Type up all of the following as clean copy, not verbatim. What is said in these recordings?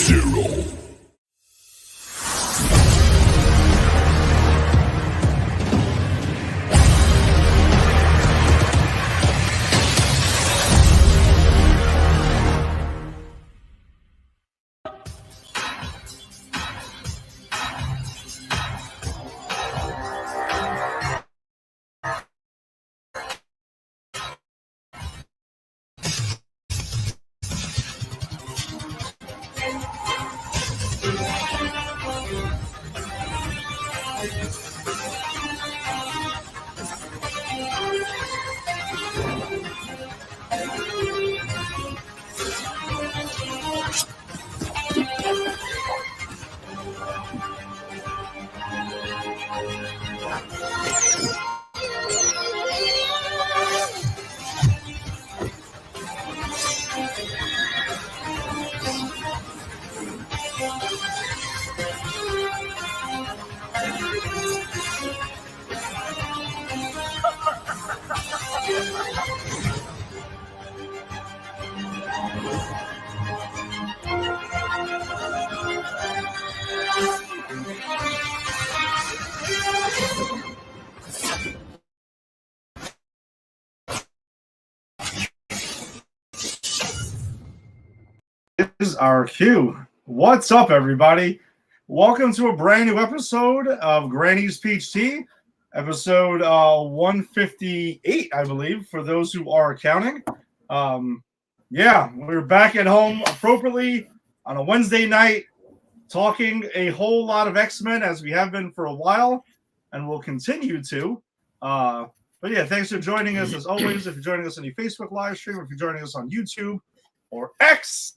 Zero. Is our cue. What's up, everybody? Welcome to a brand new episode of Granny's Peach Tea, episode 158, I believe, for those who are counting. We're back at home appropriately on a Wednesday night, talking a whole lot of X-Men as we have been for a while, and will continue to. Thanks for joining us as always. If you're joining us on the Facebook live stream, if you're joining us on YouTube or X,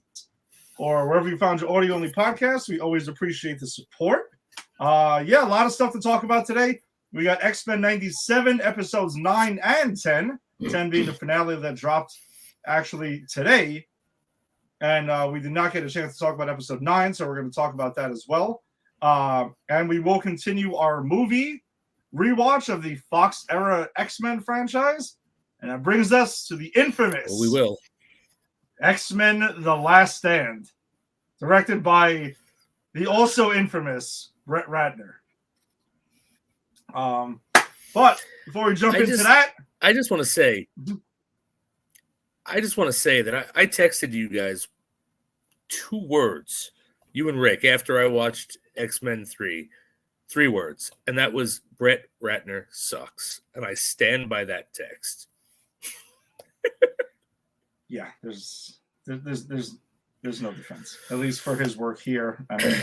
or wherever you found your audio-only podcast, we always appreciate the support. A lot of stuff to talk about today. We got X-Men 97, episodes 9 and 10. 10 being the finale that dropped actually today. And we did not get a chance to talk about episode 9, so we're going to talk about that as well. And we will continue our movie rewatch of the Fox-era X-Men franchise. And that brings us to the infamous... Well, we will. X-Men The Last Stand, directed by the also infamous Brett Ratner. But before we jump into that... I just want to say that I texted you guys 2 words, you and Rick, after I watched X-Men 3. 3 words, and that was Brett Ratner sucks. And I stand by that text. Yeah, there's no defense, at least for his work here. I mean,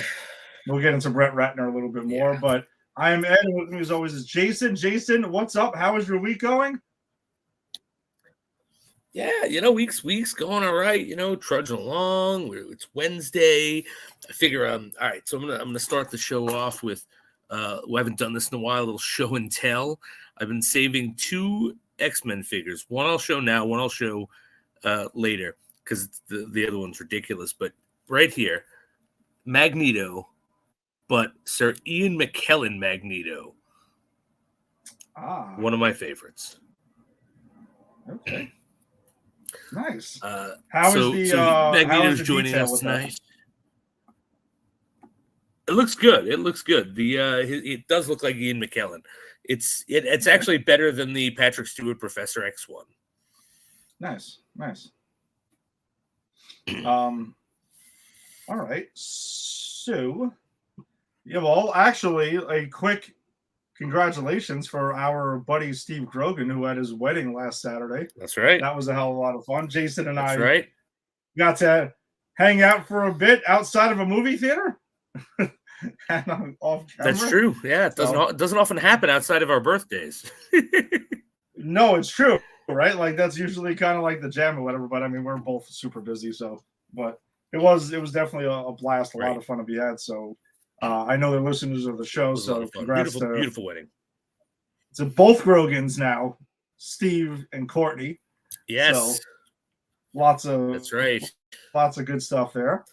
we'll get into Brett Ratner a little bit more, but I am Ed, and with me as always is Jason. Jason, what's up? How is your week going? Yeah, week's going all right. Trudging along. It's Wednesday. I figure, all right. So I'm gonna start the show off with. We haven't done this in a while. A little show and tell. I've been saving 2 X-Men figures. One I'll show now. One I'll show later because the other one's ridiculous. But right here, Magneto, but Sir Ian McKellen Magneto. One of my favorites. Okay. Nice. Magneto's joining us tonight. It looks good. It does look like Ian McKellen. It's actually better than the Patrick Stewart Professor X one. Nice. All right. So, actually, a quick congratulations for our buddy Steve Grogan, who had his wedding last Saturday. That's right. That was a hell of a lot of fun. Jason and I got to hang out for a bit outside of a movie theater. And off camera. That's true. Yeah, it doesn't often happen outside of our birthdays. No, it's true, right? Like that's usually kind of like the jam or whatever. But I mean, we're both super busy, but it was definitely a blast, a lot of fun to be had. So I know they're listeners of the show, so congrats to beautiful wedding. To both Grogans now, Steve and Courtney. Yes, so that's right. Lots of good stuff there.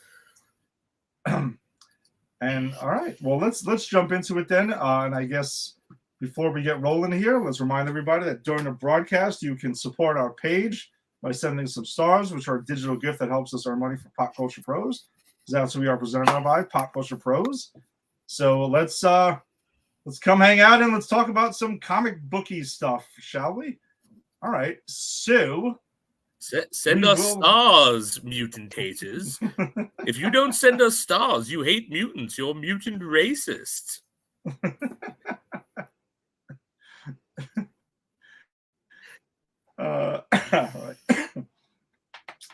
And all right, well, let's jump into it then. And I guess before we get rolling here, let's remind everybody that during the broadcast, you can support our page by sending some stars, which are a digital gift that helps us earn money for Pop Culture Pros. that's what we are presented by Pop Culture Pros. So let's come hang out and let's talk about some comic booky stuff, shall we? All right. So send us stars, mutant haters. If you don't send us stars, you hate mutants. You're mutant racist.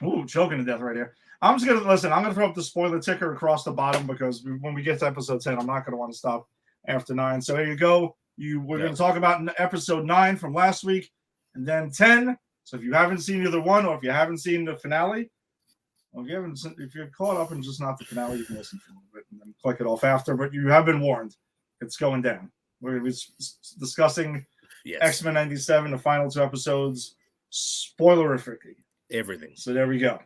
Ooh, choking to death right here. I'm gonna throw up the spoiler ticker across the bottom because when we get to episode 10, I'm not gonna want to stop after 9. So here you go. We're gonna talk about episode 9 from last week, and then 10. So if you haven't seen either one, or if you haven't seen the finale, or if you're caught up and just not the finale, you can listen for a little bit and then click it off after. But you have been warned. It's going down. We're going to be discussing X-Men 97, the final 2 episodes, spoilerifically. Everything. So there we go.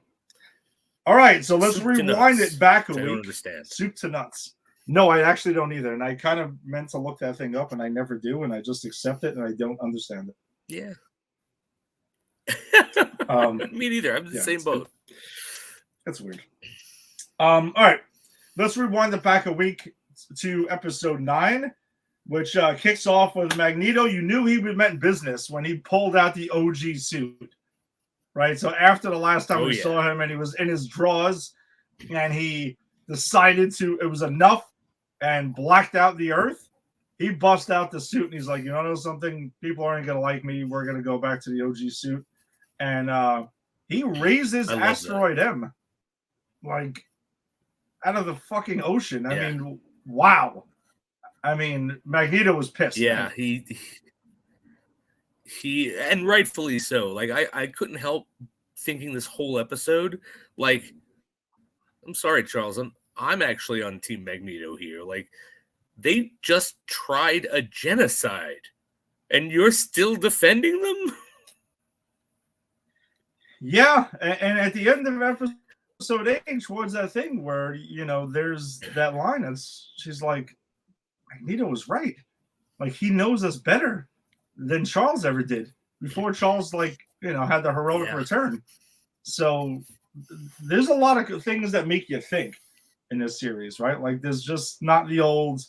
All right, so let's rewind it back a week. I don't understand. Soup to nuts. No, I actually don't either. And I kind of meant to look that thing up, and I never do, and I just accept it, and I don't understand it. Yeah. Me neither. I'm in the same boat. That's weird. All right, let's rewind it back a week to episode 9, which kicks off with Magneto. You knew he meant business when he pulled out the OG suit, right? So after the last time we saw him, and he was in his drawers, and he decided it was enough, and blacked out the Earth. He bust out the suit, and he's like, you know something? People aren't gonna like me. We're gonna go back to the OG suit. And he raises Asteroid M, like, out of the fucking ocean. I mean, wow. I mean, Magneto was pissed. Yeah, he and rightfully so. Like, I couldn't help thinking this whole episode, like, I'm sorry, Charles, I'm actually on Team Magneto here. Like, they just tried a genocide, and you're still defending them? Yeah, and at the end of episode 8, towards that thing where, there's that line, she's like, Magneto was right. Like, he knows us better than Charles ever did before Charles, had the heroic return. So there's a lot of things that make you think in this series, right? Like, there's just not the old,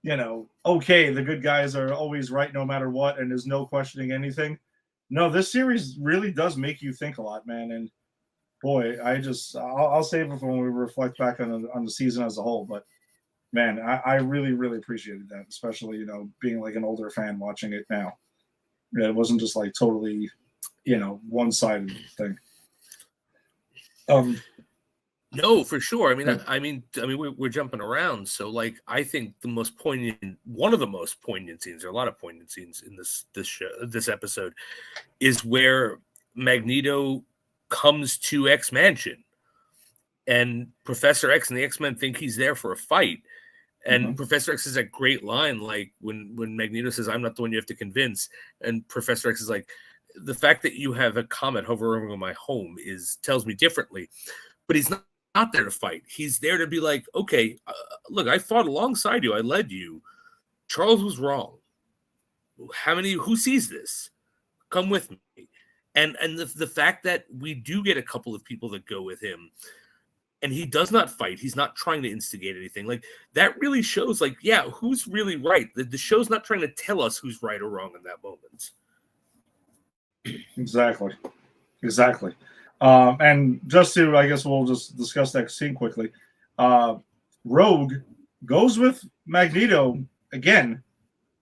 okay, the good guys are always right no matter what, and there's no questioning anything. No, this series really does make you think a lot, man. And boy, I'll save it for when we reflect back on the season as a whole. But man, I really, really appreciated that, especially, being like an older fan watching it now. It wasn't just like totally, one-sided thing. No, for sure. I mean, we're jumping around. So, like, I think one of the most poignant scenes, or a lot of poignant scenes in this episode, is where Magneto comes to X Mansion, and Professor X and the X-Men think he's there for a fight. And Professor X has a great line, like when Magneto says, "I'm not the one you have to convince," and Professor X is like, "The fact that you have a comet hovering over my home tells me differently." But he's not there to fight. He's there to be like, okay, look, I fought alongside you. I led you. Charles was wrong. Who sees this? Come with me. And the fact that we do get a couple of people that go with him, and he does not fight. He's not trying to instigate anything. Like, that really shows, like, yeah, who's really right? The show's not trying to tell us who's right or wrong in that moment. Exactly. And just to, I guess we'll just discuss that scene quickly. Rogue goes with Magneto again,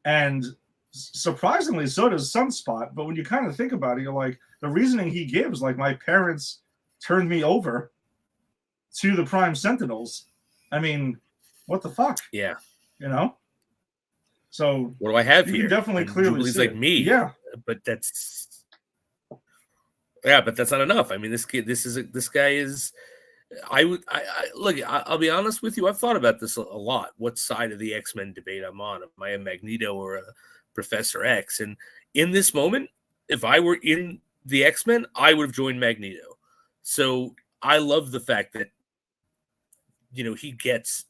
and surprisingly, so does Sunspot. But when you kind of think about it, you're like, the reasoning he gives, like, my parents turned me over to the Prime Sentinels. I mean, what the fuck? Yeah. So what do I have here? Definitely clearly see like me. Yeah. But that's not enough. I mean, this guy is. I'll be honest with you. I've thought about this a lot. What side of the X-Men debate I'm on? Am I a Magneto or a Professor X? And in this moment, if I were in the X-Men, I would have joined Magneto. So I love the fact that, he gets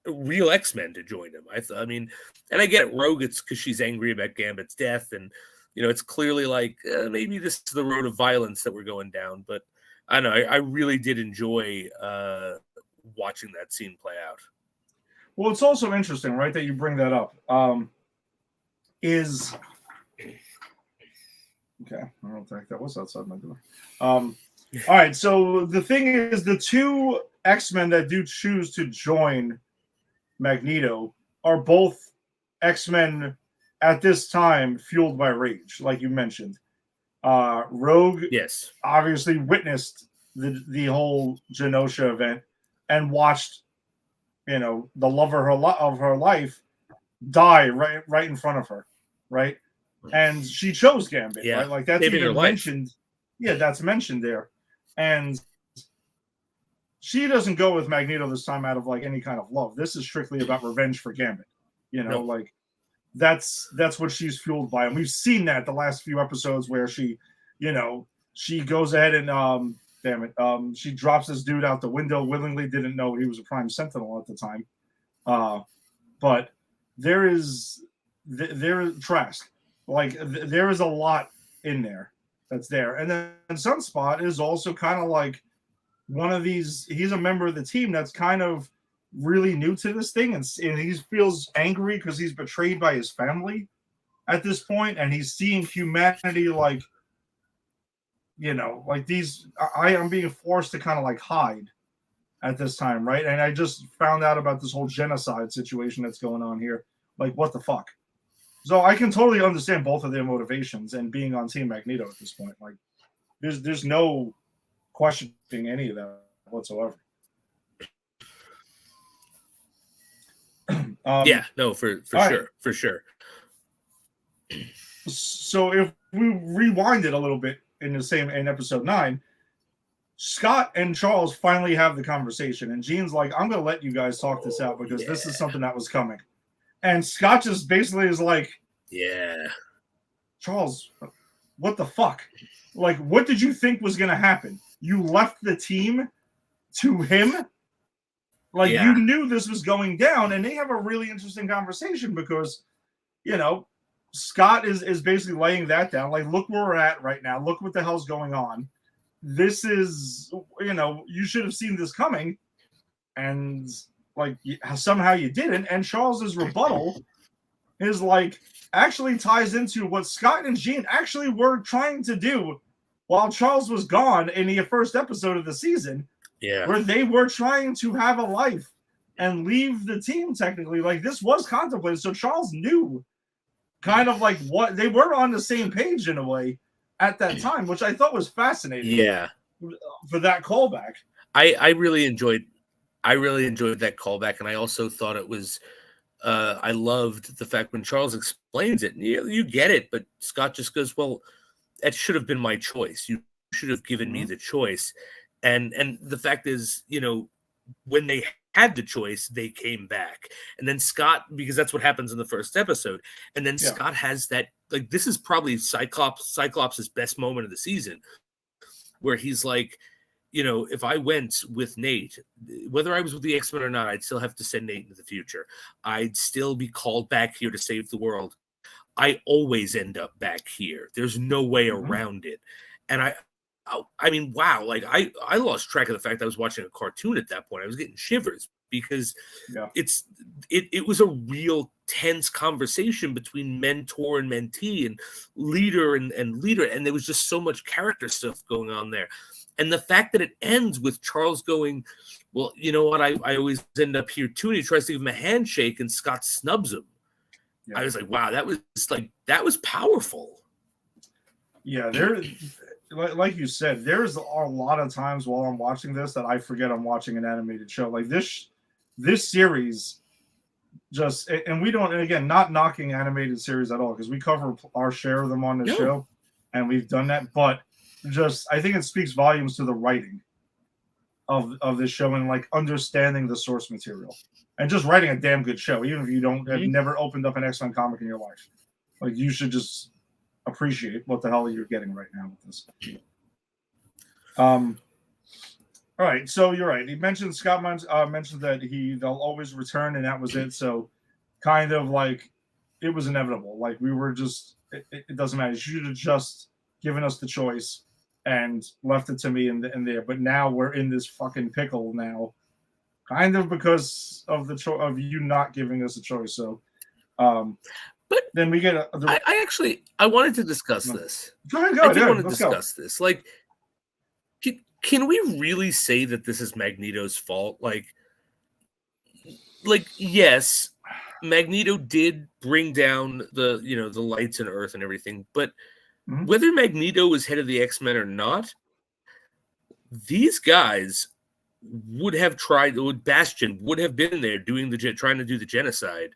real X-Men to join him. I mean, and I get it, Rogue, it's because she's angry about Gambit's death, and it's clearly like maybe this is the road of violence that we're going down. But I don't know, I really did enjoy watching that scene play out. Well, it's also interesting, right, that you bring that up. Is okay. I don't think that was outside my door. All right. So the thing is, the two X-Men that do choose to join Magneto are both X-Men at this time fueled by rage, like you mentioned. Rogue, Yes, obviously witnessed the whole Genosha event and watched, the love of her life die right in front of her, right? And she chose Gambit, yeah, right? Like that's saving her even life. mentioned. Yeah, that's mentioned there, and she doesn't go with Magneto this time out of like any kind of love. This is strictly about revenge for Gambit. No. Like that's what she's fueled by, and we've seen that the last few episodes where she, she goes ahead and she drops this dude out the window willingly. Didn't know he was a Prime Sentinel at the time, but there is Trask. Like there is a lot in there that's there, and then Sunspot is also kind of like one of these. He's a member of the team that's kind of really new to this thing, and he feels angry because he's betrayed by his family at this point, and he's seeing humanity like, like these. I'm being forced to kind of like hide at this time, right? And I just found out about this whole genocide situation that's going on here. Like, what the fuck? So I can totally understand both of their motivations and being on Team Magneto at this point. Like, there's no questioning any of that whatsoever. Yeah, no, for sure. So if we rewind it a little bit in episode 9, Scott and Charles finally have the conversation, and Jean's like, I'm going to let you guys talk this out because this is something that was coming. And Scott just basically is like, yeah, Charles, what the fuck? Like, what did you think was going to happen? You left the team to him? Like, you knew this was going down, and they have a really interesting conversation because, Scott is basically laying that down. Like, look where we're at right now. Look what the hell's going on. This is, you should have seen this coming. And, like, somehow you didn't. And Charles's rebuttal is, like, actually ties into what Scott and Jean actually were trying to do while Charles was gone in the first episode of the season. Yeah. Where they were trying to have a life and leave the team technically. Like, this was contemplated. So Charles knew kind of like what they were on the same page in a way at that time, which I thought was fascinating. Yeah. For that callback. I really enjoyed that callback. And I also thought it was I loved the fact when Charles explains it, you get it, but Scott just goes, well, that should have been my choice. You should have given me the choice. And the fact is, when they had the choice, they came back. And then Scott, because that's what happens in the first episode. And then Scott has that, like, this is probably Cyclops' best moment of the season, where he's like, if I went with Nate, whether I was with the X-Men or not, I'd still have to send Nate into the future. I'd still be called back here to save the world. I always end up back here. There's no way around it. And I mean, wow, like I lost track of the fact I was watching a cartoon at that point. I was getting shivers because it was a real tense conversation between mentor and mentee and leader and leader. And there was just so much character stuff going on there. And the fact that it ends with Charles going, well, you know what? I always end up here too. And he tries to give him a handshake and Scott snubs him. I was like, wow, that was powerful. Yeah, like you said, there's a lot of times while I'm watching this that I forget I'm watching an animated show. Like this series just, and we don't, and again, not knocking animated series at all, because we cover our share of them on the show, and we've done that, but just, I think it speaks volumes to the writing of this show and like understanding the source material and just writing a damn good show, even if you have never opened up an X-Men comic in your life. Like, you should just appreciate what the hell you're getting right now with this. All right, so you're right. He mentioned Scott mentioned that they'll always return, and that was it. So, kind of like it was inevitable. Like, we were just it doesn't matter. You should have just given us the choice and left it to me in there. But now we're in this fucking pickle now kind of because of the of you not giving us a choice. So, but then we get I wanted to discuss this. Go ahead, I did want to discuss this. Like, can we really say that this is Magneto's fault? Like, yes, Magneto did bring down the lights and Earth and everything, but whether Magneto was head of the X-Men or not, these guys would have tried. Bastion would have been there trying to do the genocide,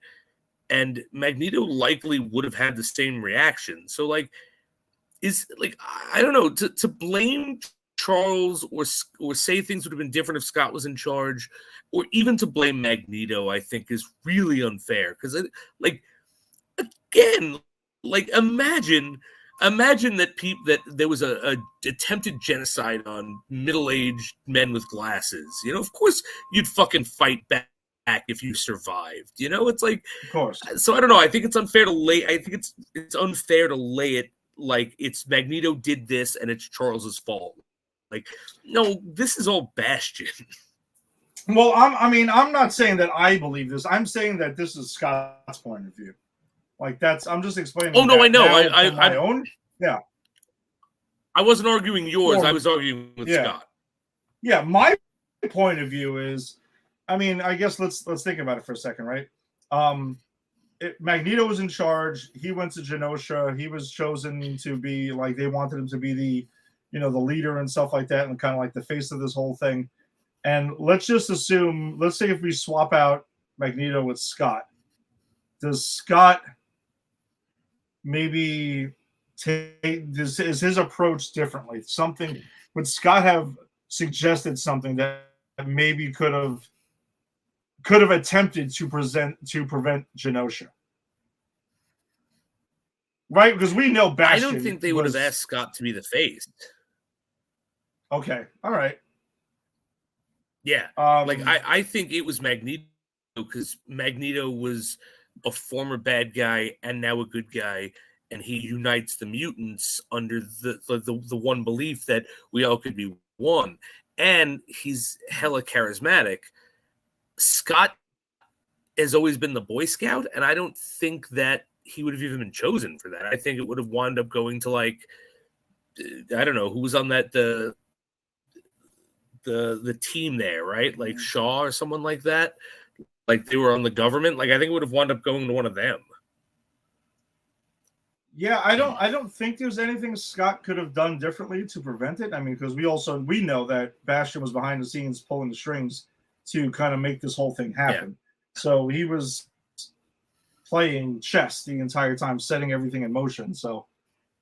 and Magneto likely would have had the same reaction. So, like, I don't know, to blame Charles or say things would have been different if Scott was in charge, or even to blame Magneto, I think is really unfair. Because, again, imagine that there was a attempted genocide on middle-aged men with glasses. Of course you'd fucking fight back if you survived. It's like, of course. So I don't know. I think it's unfair to lay. I think it's unfair to lay it like it's Magneto did this and it's Charles's fault. Like, no, this is all Bastion. Well, I'm not saying that I believe this. I'm saying that this is Scott's point of view. Like, I'm just explaining. Oh no, I know. My own. Yeah. I wasn't arguing yours. I was arguing with Scott. Yeah, my point of view is, I guess let's think about it for a second, right? Magneto was in charge. He went to Genosha. He was chosen to be they wanted him to be the the leader and stuff like that, and kind of like the face of this whole thing. And let's just assume, let's say if we swap out Magneto with Scott, does Scott maybe is his approach differently? Would Scott have suggested something that maybe could have attempted to prevent Genosha? Right? Because we know Bastion. I don't think they would have asked Scott to be the face. Okay. All right. Yeah. I think it was Magneto, because Magneto was a former bad guy and now a good guy, and he unites the mutants under the one belief that we all could be one. And he's hella charismatic. Scott has always been the Boy Scout, and I don't think that he would have even been chosen for that. I think it would have wound up going to, like, I don't know who was on that the team there, right? Like Shaw or someone like that. Like, they were on the government. Like, I think it would have wound up going to one of them. Yeah, I don't think there's anything Scott could have done differently to prevent it. Because we know that Bastion was behind the scenes pulling the strings to kind of make this whole thing happen. Yeah. So he was playing chess the entire time, setting everything in motion. So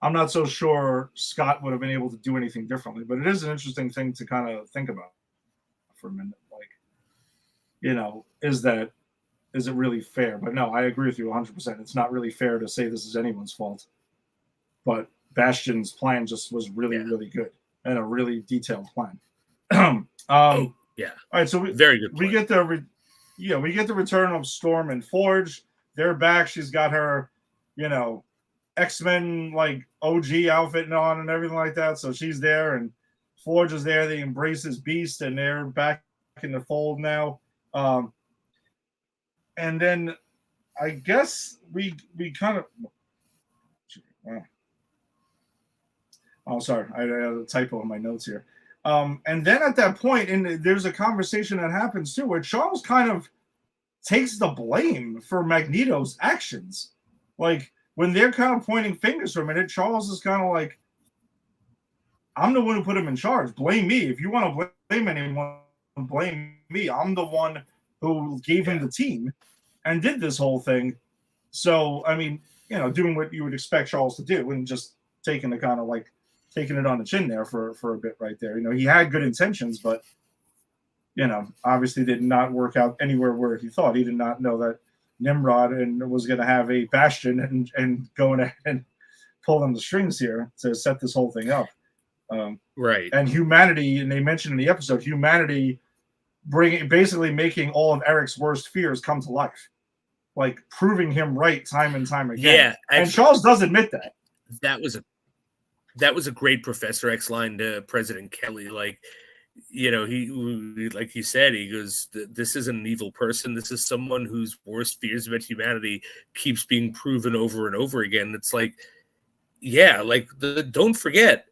I'm not so sure Scott would have been able to do anything differently, but it is an interesting thing to kind of think about for a minute. Like, is it really fair? But no, I agree with you 100%. It's not really fair to say this is anyone's fault. But Bastion's plan just was really, really good, and a really detailed plan. Yeah. All right, so very good. We get the return of Storm and Forge. They're back. She's got her, X-Men like OG outfit on and everything like that. So she's there, and Forge is there. They embrace his beast, and they're back in the fold now. And then I guess we kind of. Oh, sorry, I had a typo in my notes here. And then at that point, and there's a conversation that happens too, where Charles kind of takes the blame for Magneto's actions. Like, when they're kind of pointing fingers for a minute, Charles is kind of like, I'm the one who put him in charge. Blame me. If you want to blame anyone, blame me. I'm the one who gave him the team and did this whole thing. So, doing what you would expect Charles to do, and just taking it on the chin there for a bit right there. He had good intentions, but, obviously did not work out anywhere where he thought. He did not know that Nimrod was going to have a Bastion and going ahead and pulling the strings here to set this whole thing up. Right. And humanity, and they mentioned in the episode, humanity basically making all of Eric's worst fears come to life, like proving him right time and time again. Yeah. Actually, and Charles does admit that. That was a great Professor X line to President Kelly. Like, he like you said, he goes, this isn't an evil person. This is someone whose worst fears about humanity keeps being proven over and over again. It's like, yeah, like don't forget,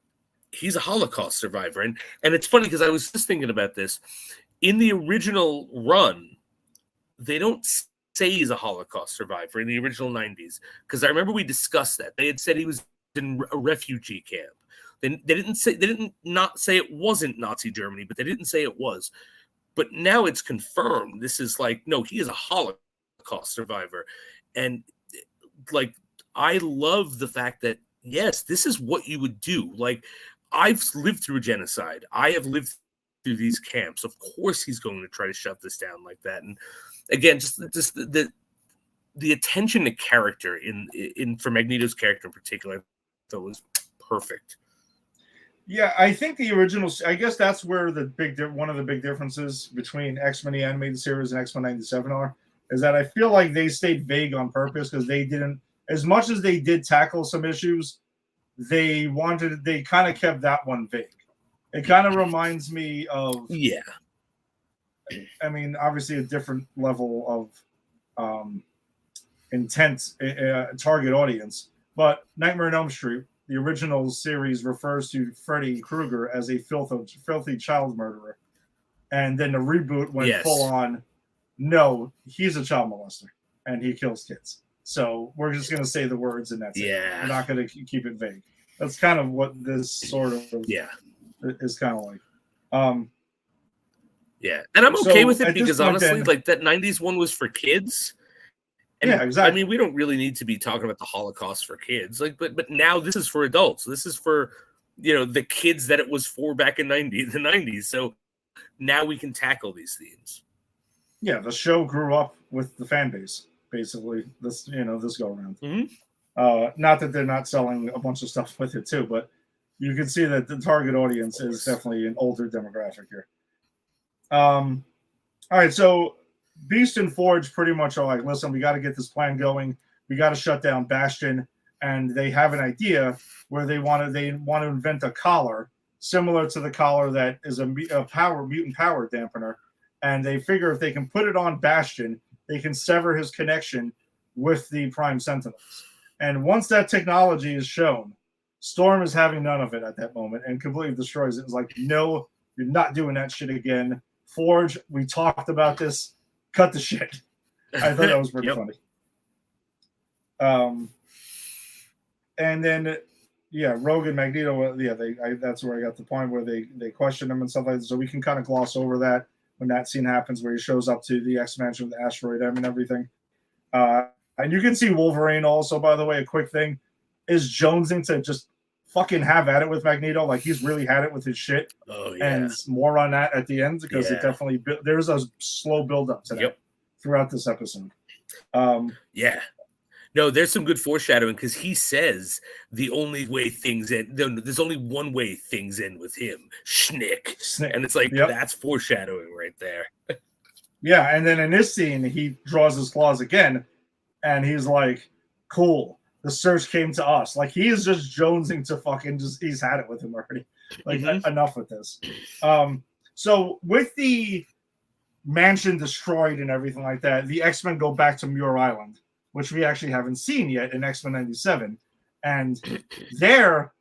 he's a Holocaust survivor. And it's funny because I was just thinking about this. In the original run, they don't say he's a Holocaust survivor in the original 90s. Because I remember we discussed that. They had said he was in a refugee camp. They didn't not say it wasn't Nazi Germany, but they didn't say it was. But now it's confirmed. This is like, no, he is a Holocaust survivor. And like, I love the fact that, yes, this is what you would do. Like, I've lived through a genocide. I have lived through these camps. Of course he's going to try to shut this down like that. And again, just the attention to character in for Magneto's character in particular, that was perfect. Yeah, I think the original. I guess that's where one of the big differences between X-Men the animated series and X-Men '97 are, is that I feel like they stayed vague on purpose because they didn't, as much as they did tackle some issues, they kind of kept that one vague. It kind of reminds me of, yeah. I mean, obviously a different level of intent, target audience, but Nightmare on Elm Street, the original series, refers to Freddy Krueger as a filthy child murderer. And then the reboot went full on, no, he's a child molester and he kills kids. So we're just going to say the words and that's it. We're not going to keep it vague. That's kind of what this sort of is kind of like. Yeah. And I'm okay with it because honestly, like that 90s one was for kids. And yeah, exactly. I mean, we don't really need to be talking about the Holocaust for kids, like, but now this is for adults. This is for, the kids that it was for back in the 90s. So now we can tackle these themes. Yeah, the show grew up with the fan base, basically. This go around. Mm-hmm. Not that they're not selling a bunch of stuff with it too, but you can see that the target audience is definitely an older demographic here. All right, so Beast and Forge pretty much are like, listen, we got to get this plan going. We got to shut down Bastion, and they have an idea where they want to invent a collar similar to the collar that is a mutant power dampener, and they figure if they can put it on Bastion, they can sever his connection with the Prime Sentinels. And once that technology is shown, Storm is having none of it at that moment and completely destroys it. It's like, no, you're not doing that shit again. Forge, we talked about this. Cut the shit. I thought that was pretty funny. And then, Rogue and Magneto, that's where I got the point where they question him and stuff like that. So we can kind of gloss over that when that scene happens where he shows up to the X-Mansion with the Asteroid M and everything. And you can see Wolverine also, by the way, a quick thing, is jonesing to just fucking have at it with Magneto. Like, he's really had it with his shit. Oh, yeah. And more on that at the end because it definitely there's a slow build up to that throughout this episode. Yeah. No, there's some good foreshadowing because he says the only way things end. There's only one way things end with him. Schnick. And it's like, that's foreshadowing right there. Yeah. And then in this scene, he draws his claws again and he's like, cool. The search came to us. Like, he is just jonesing to fucking he's had it with him already. Like, enough with this. So with the mansion destroyed and everything like that, the X-Men go back to Muir Island, which we actually haven't seen yet in X-Men '97. And there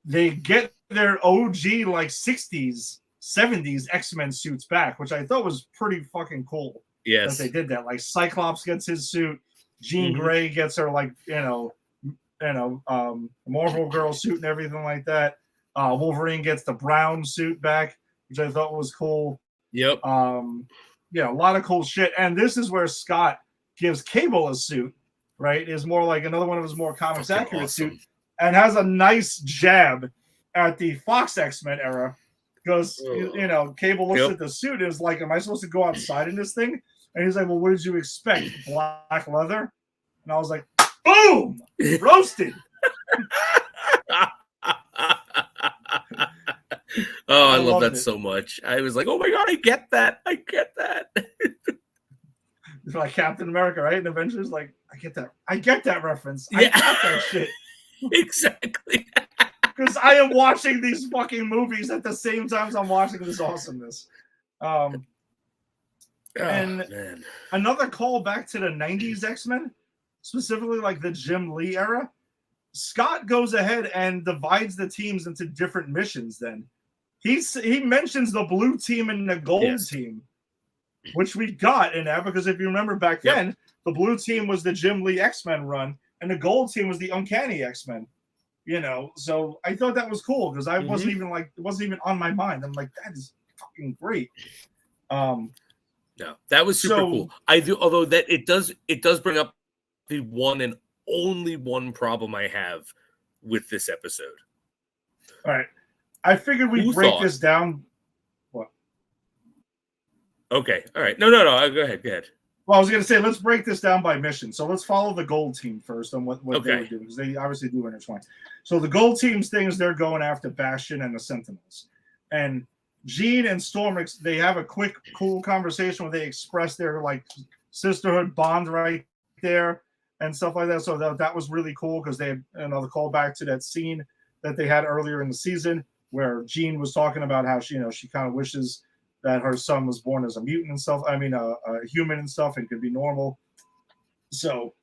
they get their OG like 60s, 70s X-Men suits back, which I thought was pretty fucking cool. Yes. That they did that. Like, Cyclops gets his suit. Jean Grey gets her Marvel Girl suit and everything like that. Wolverine gets the brown suit back, which I thought was cool. Yep. A lot of cool shit. And this is where Scott gives Cable a suit, right? Is more like another one of his more comics accurate suit, and has a nice jab at the Fox X-Men era. Because Cable looks at the suit and is like, am I supposed to go outside in this thing? And he's like, well, what did you expect? Black leather? And I was like, boom! Roasted! Oh, I love that so much. I was like, oh my God, I get that. It's like Captain America, right? And Avengers, like, I get that reference. I got that shit. Exactly. because I am watching these fucking movies at the same time as I'm watching this awesomeness. And man. another call back to the 90s X-Men, specifically like the Jim Lee era. Scott goes ahead and divides the teams into different missions then. He mentions the blue team and the gold team, which we got in that because if you remember back then, the blue team was the Jim Lee X-Men run and the gold team was the Uncanny X-Men. You know, so I thought that was cool because I wasn't even like it wasn't even on my mind. I'm like, that is fucking great. No, that was super cool. I do, although that it does bring up the one and only one problem I have with this episode. All right, I figured we'd break this down. What? Okay, all right. No. Go ahead. Well, I was going to say, let's break this down by mission. So let's follow the gold team first on what they were doing, because they obviously do intertwine. So the gold team's things, they're going after Bastion and the Sentinels. And Jean and Storm, they have a quick, cool conversation where they express their like sisterhood bond right there and stuff like that. So that was really cool because they had another callback to that scene that they had earlier in the season where Jean was talking about how she kind of wishes that her son was born as a mutant and stuff. I mean, a human and stuff, and could be normal. So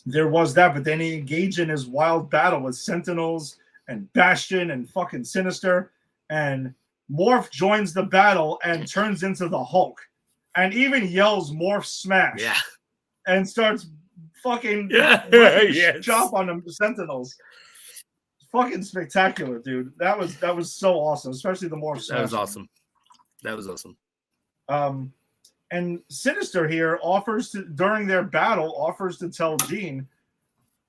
there was that, but then he engaged in his wild battle with Sentinels and Bastion and fucking Sinister, and Morph joins the battle and turns into the Hulk, and even yells "Morph smash!" and starts fucking chop on the Sentinels. Fucking spectacular, dude. That was so awesome, especially the Morph smash. That was awesome. And Sinister here during their battle offers to tell Jean,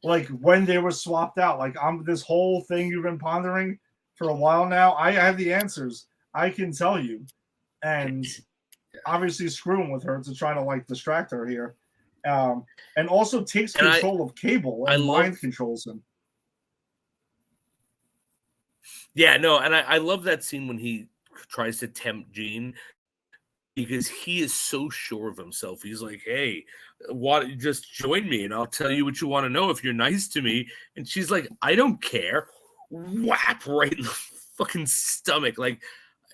like when they were swapped out, like this whole thing you've been pondering for a while now. I have the answers. I can tell you, and obviously screwing with her to try to like distract her here, and also takes control of Cable and mind controls him. Yeah, no, and I love that scene when he tries to tempt Jean because he is so sure of himself. He's like, "Hey, just join me and I'll tell you what you want to know if you're nice to me." And she's like, "I don't care." Whap right in the fucking stomach. Like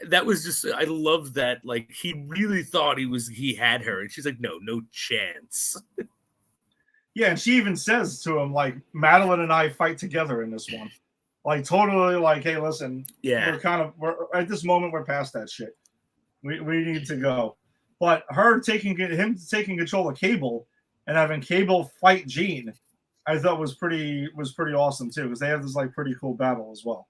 that was just, I love that. Like he really thought he had her, and she's like, "No chance." Yeah, and she even says to him, like, Madeline and I fight together in this one. Like totally like, hey, listen, we're at this moment, we're past that shit. We need to go. But him taking control of Cable and having Cable fight Jean, I thought was pretty awesome too, because they have this like pretty cool battle as well.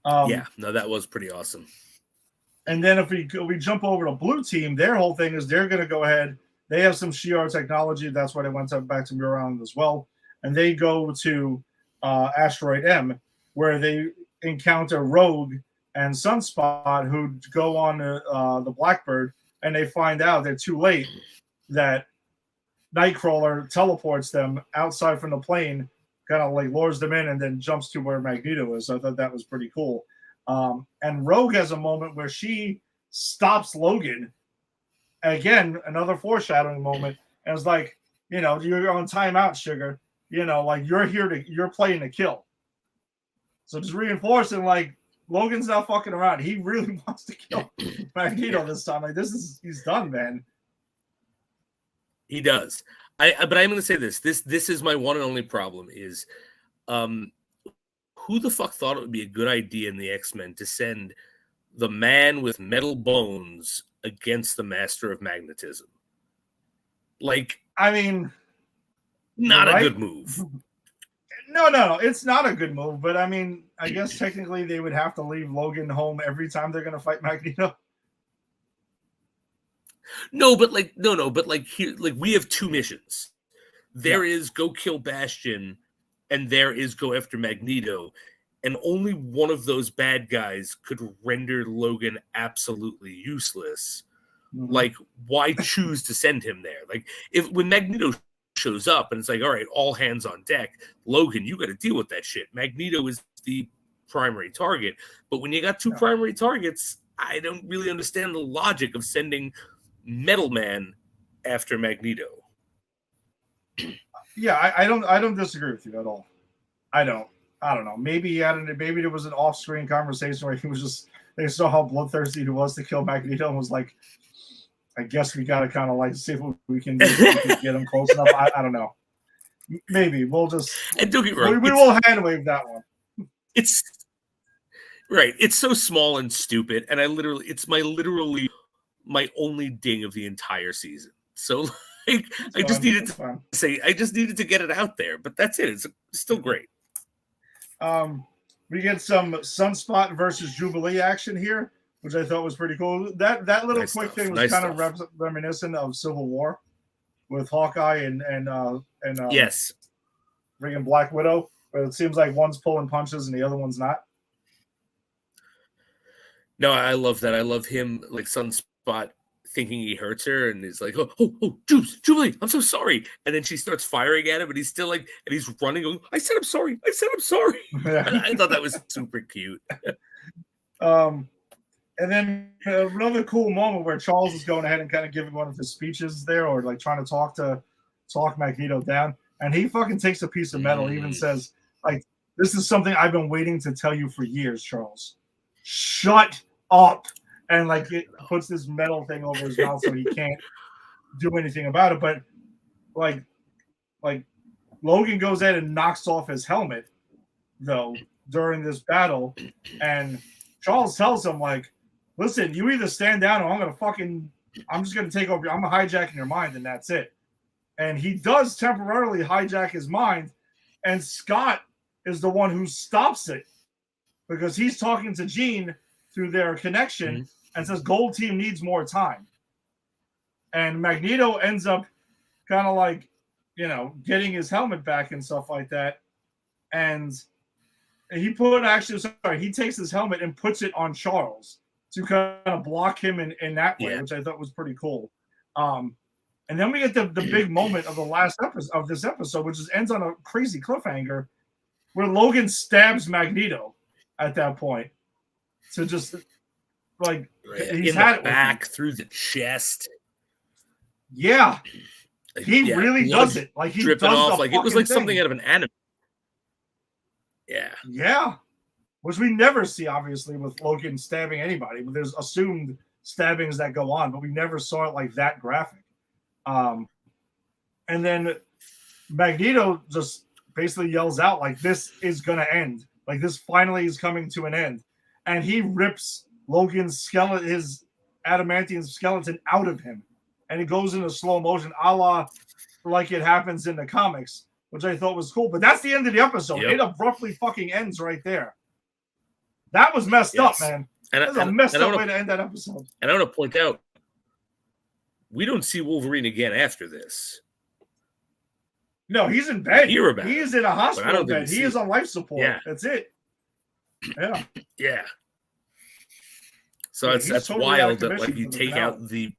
That was pretty awesome. And then if we jump over to Blue Team, their whole thing is they're going to go ahead. They have some Shi'ar technology. That's why they went back to Muir as well. And they go to Asteroid M, where they encounter Rogue and Sunspot, who go on the Blackbird, and they find out they're too late, that Nightcrawler teleports them outside from the plane, kind of like lures them in, and then jumps to where Magneto is. So I thought that was pretty cool. And Rogue has a moment where she stops Logan. Again, another foreshadowing moment. And it's like, you're on timeout, sugar. Like you're playing to kill. So just reinforcing, like, Logan's not fucking around. He really wants to kill Magneto this time. Like he's done, man. He does. But I'm going to say this. This is my one and only problem is, who the fuck thought it would be a good idea in the X-Men to send the man with metal bones against the master of magnetism? Like, I mean, not a good move. No, it's not a good move. But I mean, I guess technically they would have to leave Logan home every time they're going to fight Magneto. But here, like we have two missions. There is go kill Bastion, and there is go after Magneto, and only one of those bad guys could render Logan absolutely useless. Mm-hmm. Like, why choose to send him there? Like, when Magneto shows up and it's like, all right, all hands on deck, Logan, you got to deal with that shit. Magneto is the primary target, but when you got two primary targets, I don't really understand the logic of sending Metal Man after Magneto. Yeah, I don't disagree with you at all. I don't know. Maybe maybe there was an off-screen conversation where he was just they saw how bloodthirsty he was to kill Magneto and was like, I guess we gotta kind of like see if we can get him close enough. I don't know. Maybe we'll just And don't get me wrong, we will hand wave that one. It's right. It's so small and stupid, and it's literally my only ding of the entire season. So like, I just needed to get it out there, but that's it. It's still great. We get some Sunspot versus Jubilee action here, which I thought was pretty cool. That little Nice quick stuff. thing was kind of reminiscent of Civil War with Hawkeye and Yes, freaking Black Widow, but it seems like one's pulling punches and the other one's not. no, I love that. I love him like Sunspot thinking he hurts her, and he's like, "Oh, Jubilee, I'm so sorry." And then she starts firing at him, and he's still like, and he's running, going, "I said I'm sorry. I said I'm sorry." Yeah. I thought that was super cute. And then another cool moment where Charles is going ahead and kind of giving one of his speeches there, or like trying to talk Magneto down, and he fucking takes a piece of metal, and even says, like, "This is something I've been waiting to tell you for years, Charles. Shut up." And like it puts this metal thing over his mouth so he can't do anything about it. But like Logan goes in and knocks off his helmet though during this battle, and Charles tells him like, "Listen, you either stand down or I'm just gonna take over. I'm hijacking your mind, and that's it." And he does temporarily hijack his mind, and Scott is the one who stops it because he's talking to Jean through their connection and says Gold Team needs more time. And Magneto ends up kind of like, getting his helmet back and stuff like that. And he takes his helmet and puts it on Charles to kind of block him in that way, which I thought was pretty cool. And then we get the big moment of the last episode of this episode, which ends on a crazy cliffhanger where Logan stabs Magneto at that point. So just like he's in the back through the chest. Yeah. He really does it. Like he dripping does off like it was like something out of an anime. Yeah. Yeah. Which we never see, obviously, with Logan stabbing anybody, but there's assumed stabbings that go on, but we never saw it like that graphic. And then Magneto just basically yells out, like, this is going to end. Like, this finally is coming to an end. And he rips Logan's skeleton, his adamantium skeleton out of him. And it goes into slow motion, a la like it happens in the comics, which I thought was cool. But that's the end of the episode. It abruptly fucking ends right there. That was messed up, man. That was a messed up way to end that episode. And I want to point out, we don't see Wolverine again after this. No, he's in bed. He's in a hospital bed. He is on life support. Yeah. That's it. Yeah. Yeah. So that's totally wild that like you take out the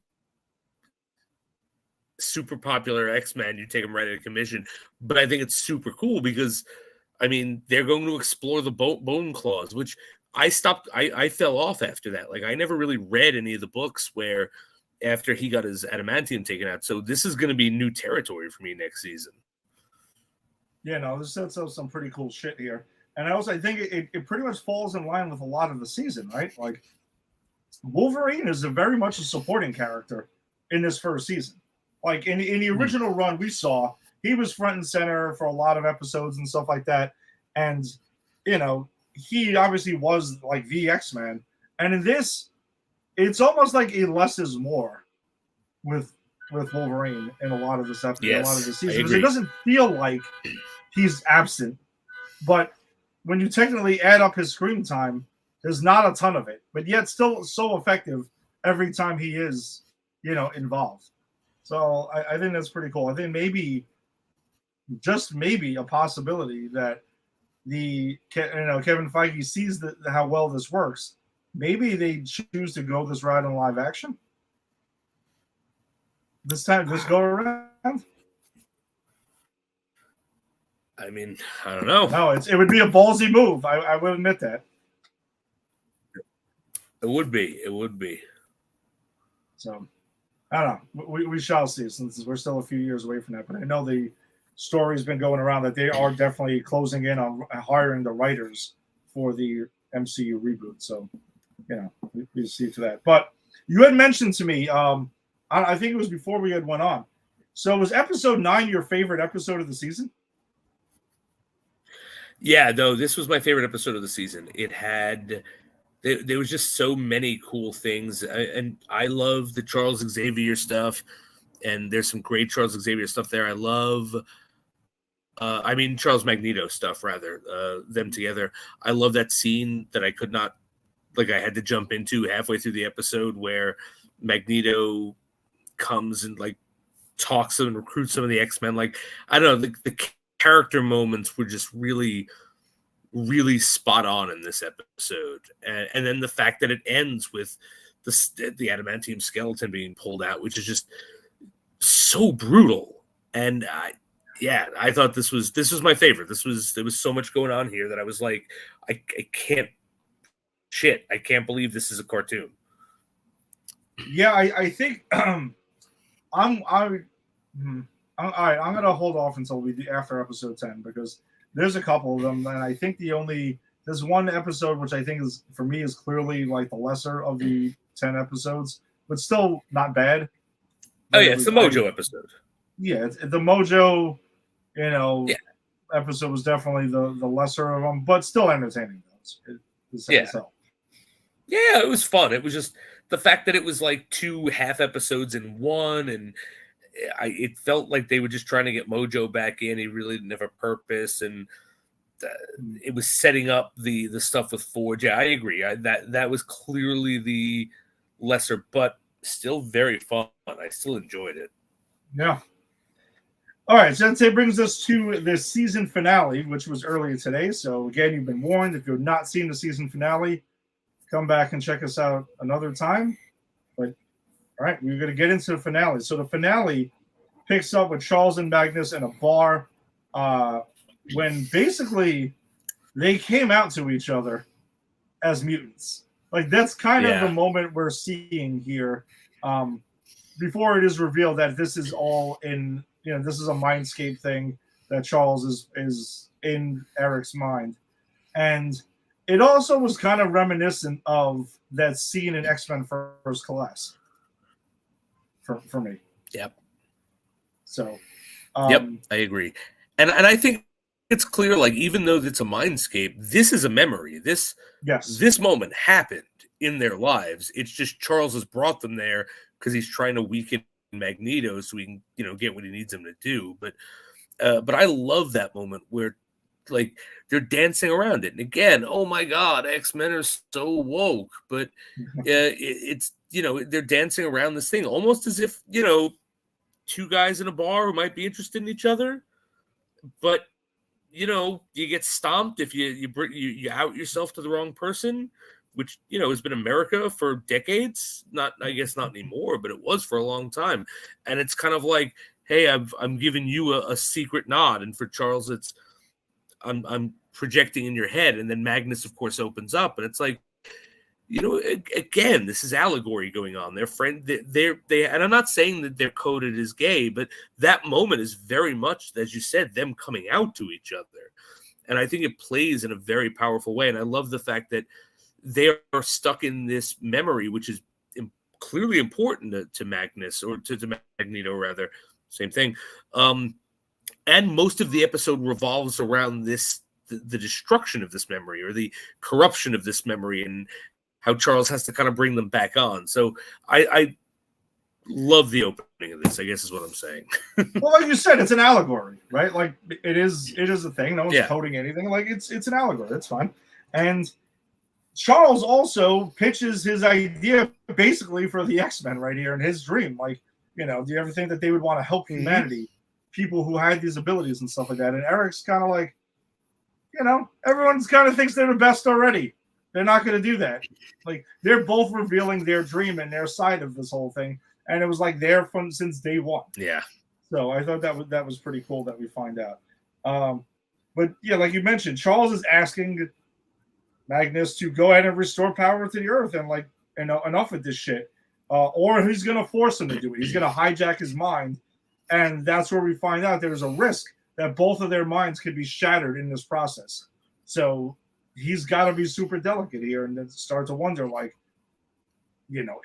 super popular X-Men, you take them right out of commission. But I think it's super cool because, I mean, they're going to explore the bone claws, which I fell off after that. Like, I never really read any of the books where after he got his adamantium taken out. So this is going to be new territory for me next season. Yeah, no, this sets up some pretty cool shit here. And I think it pretty much falls in line with a lot of the season, right? Like, Wolverine is very much a supporting character in this first season. Like, in the original run we saw, he was front and center for a lot of episodes and stuff like that. And, he obviously was, like, the X-Man. And in this, it's almost like a less is more with Wolverine in a lot of this episode, a lot of the season. Because it doesn't feel like he's absent. But when you technically add up his screen time, there's not a ton of it. But yet still so effective every time he is, involved. So I think that's pretty cool. I think maybe, just maybe, a possibility that Kevin Feige sees how well this works. Maybe they choose to go this route in live action. This time, just go around. I mean, I don't know. No, it would be a ballsy move. I will admit that. It would be. So, I don't know. We shall see, since we're still a few years away from that. But I know the stories been going around that they are definitely closing in on hiring the writers for the MCU reboot. So, we see to that. But you had mentioned to me, I think it was before we had went on. So was episode 9 your favorite episode of the season? Yeah, no, this was my favorite episode of the season. It had there was just so many cool things, and I love the Charles Xavier stuff, and there's some great Charles Xavier stuff there. I love, Charles Magneto stuff rather, them together. I love that scene that I could not, like, I had to jump into halfway through the episode where Magneto comes and like talks and recruits some of the X-Men. Like, I don't know, the character moments were just really, really spot on in this episode, and then the fact that it ends with the adamantium skeleton being pulled out, which is just so brutal. And I thought this was my favorite. There was so much going on here that I was like, I can't believe this is a cartoon. Yeah, I think I'm all right. I'm gonna hold off until after episode 10 because there's a couple of them, and I think there's one episode which I think is for me is clearly like the lesser of the 10 episodes, but still not bad. Oh yeah, it's the Mojo episode. Yeah, the Mojo, episode was definitely the lesser of them, but still entertaining. Yeah, it was fun. It was just the fact that it was like 2 half episodes in one, and it felt like they were just trying to get Mojo back in. He really didn't have a purpose, and it was setting up the stuff with Forge. Yeah, I agree. That was clearly the lesser, but still very fun. I still enjoyed it. Yeah. All right, so that brings us to the season finale, which was earlier today. So again, you've been warned. If you've not seen the season finale, come back and check us out another time. But all right, we're going to get into the finale. So the finale picks up with Charles and Magnus in a bar when basically they came out to each other as mutants. Like, that's kind of the moment we're seeing here before it is revealed that this is all in, this is a mindscape thing that Charles is in Eric's mind. And it also was kind of reminiscent of that scene in X-Men First Class for me. Yep. So, yep, I agree. And I think it's clear, like, even though it's a mindscape, this is a memory. This moment happened in their lives. It's just Charles has brought them there because he's trying to weaken Magneto so he can, get what he needs him to do. But I love that moment where, like, they're dancing around it. And again, oh my God, X-Men are so woke. But it's, they're dancing around this thing almost as if, 2 guys in a bar who might be interested in each other. But, you get stomped if you out yourself to the wrong person, which, has been America for decades. I guess not anymore, but it was for a long time. And it's kind of like, hey, I'm giving you a secret nod. And for Charles, it's, I'm projecting in your head. And then Magnus, of course, opens up, and it's like, again, this is allegory going on. Their friend, they, and I'm not saying that they're coded as gay, but that moment is very much, as you said, them coming out to each other. And I think it plays in a very powerful way. And I love the fact that they are stuck in this memory, which is clearly important to Magnus, or to Magneto, rather. Same thing. And most of the episode revolves around the destruction of this memory, or the corruption of this memory, and how Charles has to kind of bring them back on. So I love the opening of this, I guess is what I'm saying. Well, like you said, it's an allegory, right? Like, it is a thing. No one's coding anything. Like, it's an allegory. That's fine. And Charles also pitches his idea basically for the X-Men right here in his dream. Like, do you ever think that they would want to help humanity, people who had these abilities and stuff like that? And Eric's kind of like, everyone's kind of thinks they're the best already. They're not going to do that. Like, they're both revealing their dream and their side of this whole thing. And it was like there from since day one. Yeah. So I thought that was pretty cool that we find out. But yeah, like you mentioned, Charles is asking Magnus to go ahead and restore power to the Earth, and like, enough of this shit. Or he's going to force him to do it. He's going to hijack his mind. And that's where we find out there's a risk that both of their minds could be shattered in this process. So he's got to be super delicate here, and then start to wonder, like,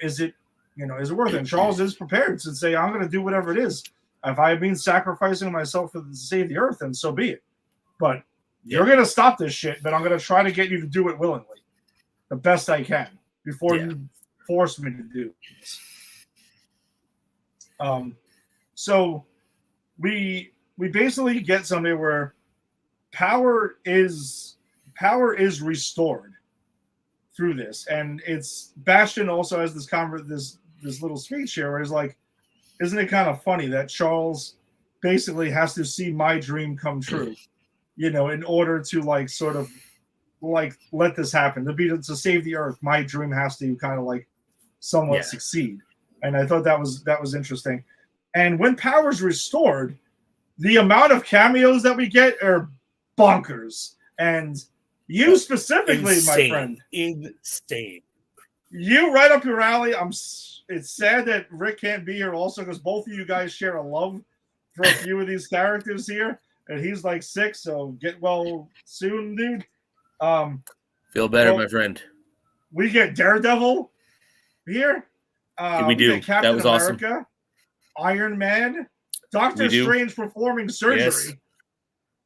is it worth it? And Charles is prepared to say, I'm going to do whatever it is. If I mean sacrificing myself to save the earth, then so be it. But you're going to stop this shit, but I'm going to try to get you to do it willingly, the best I can, before you force me to do this. So we basically get something where power is restored through this, and it's Bastion also has this little speech here where he's like, isn't it kind of funny that Charles basically has to see my dream come true, in order to like sort of like let this happen, to save the earth. My dream has to kind of like somewhat succeed. And I thought that was interesting. And when power's restored, the amount of cameos that we get are bonkers. And you specifically, my friend, insane. You right up your alley. It's sad that Rick can't be here also, because both of you guys share a love for a few of these characters here, and he's like sick, so get well soon, dude. Feel better, my friend. We get Daredevil here. We do. Captain that was America, awesome. Iron Man, Doctor Strange performing surgery,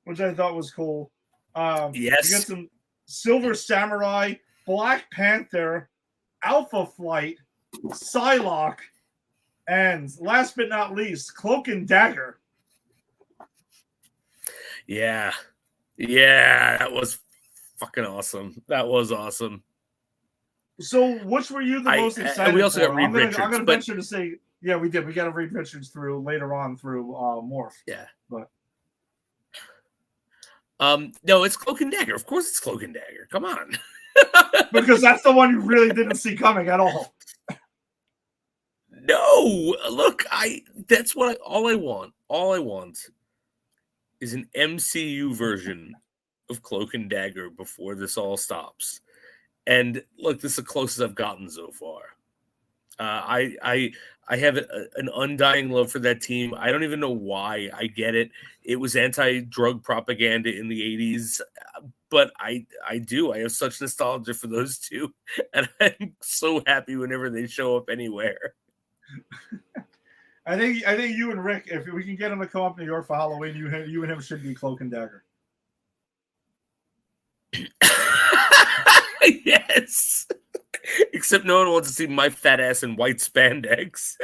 which I thought was cool. You get some Silver Samurai, Black Panther, Alpha Flight, Psylocke, and last but not least, Cloak and Dagger. Yeah, that was fucking awesome. That was awesome. So, which were you the most excited? We also for? got Reed Richards. I'm going to venture to say, yeah, we did. We got a Reed Richards through later on through Morph. Yeah, but no, it's Cloak and Dagger. Of course, it's Cloak and Dagger. Come on, because that's the one you really didn't see coming at all. No, look, that's what all I want. All I want is an MCU version of Cloak and Dagger before this all stops. And look, this is the closest I've gotten so far. I have an undying love for that team. I don't even know why. I get it. It was anti-drug propaganda in the 80s, but I do. I have such nostalgia for those two, and I'm so happy whenever they show up anywhere. I think you and Rick, if we can get him to come up to New York for Halloween, you and him should be Cloak and Dagger. Yes. Except no one wants to see my fat ass in white spandex.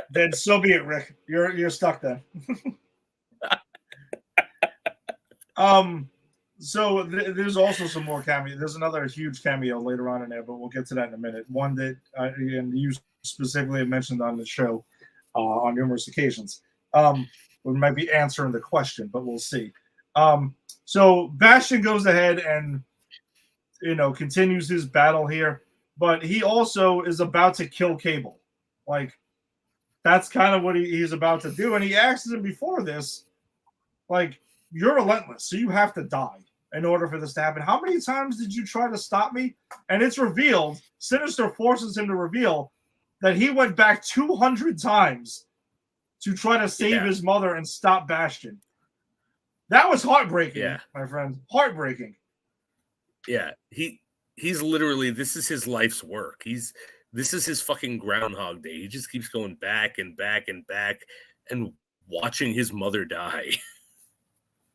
Then so be it, Rick. You're stuck then. So there's also some more cameo. There's another huge cameo later on in there, but we'll get to that in a minute. One that and you specifically have mentioned on the show on numerous occasions. We might be answering the question, but we'll see. So Bastion goes ahead and continues his battle here, but he also is about to kill Cable. Like, that's kind of what he's about to do. And he asks him before this, like, you're relentless, so you have to die in order for this to happen. How many times did you try to stop me? And it's revealed, Sinister forces him to reveal that he went back 200 times to try to save his mother and stop Bastion. That was heartbreaking, my friend. Heartbreaking. Yeah, he's literally, this is his life's work. This is his fucking Groundhog Day. He just keeps going back and back and back and watching his mother die.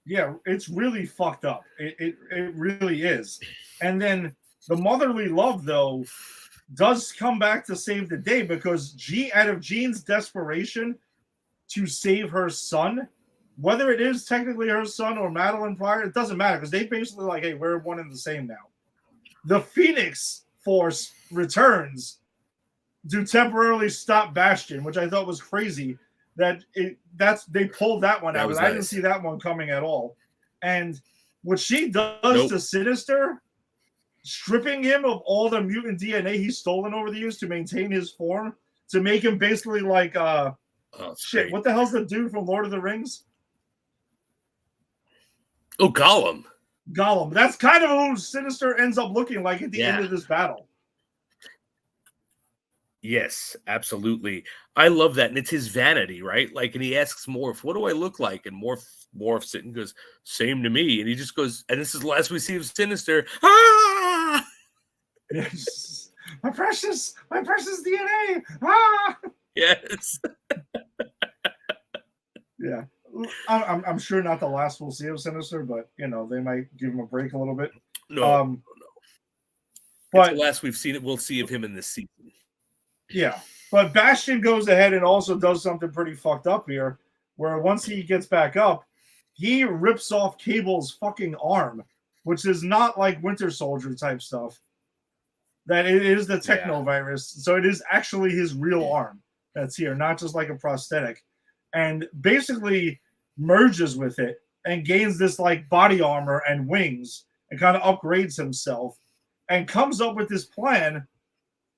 Yeah, it's really fucked up. It really is. And then the motherly love, though, does come back to save the day, because out of Jean's desperation to save her son, whether it is technically her son or Madeline Pryor, it doesn't matter, because they basically like, hey, we're one and the same now. The Phoenix Force returns to temporarily stop Bastion, which I thought was crazy. They pulled that one out. I didn't see that one coming at all. And what she does to Sinister, stripping him of all the mutant DNA he's stolen over the years to maintain his form, to make him basically like shit. What the hell's the dude from Lord of the Rings? Oh, Gollum. Gollum. That's kind of who Sinister ends up looking like at the end of this battle. Yes, absolutely. I love that, and it's his vanity, right? Like, and he asks Morph, "What do I look like?" And Morphs it and goes, "Same to me." And he just goes, and this is the last we see of Sinister. Ah! Yes. My precious DNA. Ah! Yes. Yeah. I'm sure not the last we'll see of Sinister, but they might give him a break a little bit. No, Um, no. It's but the last we've seen it. We'll see of him in this season. yeah, but Bastion goes ahead and also does something pretty fucked up here, where once he gets back up, he rips off Cable's fucking arm, which is not like Winter Soldier type stuff. That it is the techno virus, so it is actually his real arm that's here, not just like a prosthetic, and basically merges with it and gains this like body armor and wings and kind of upgrades himself and comes up with this plan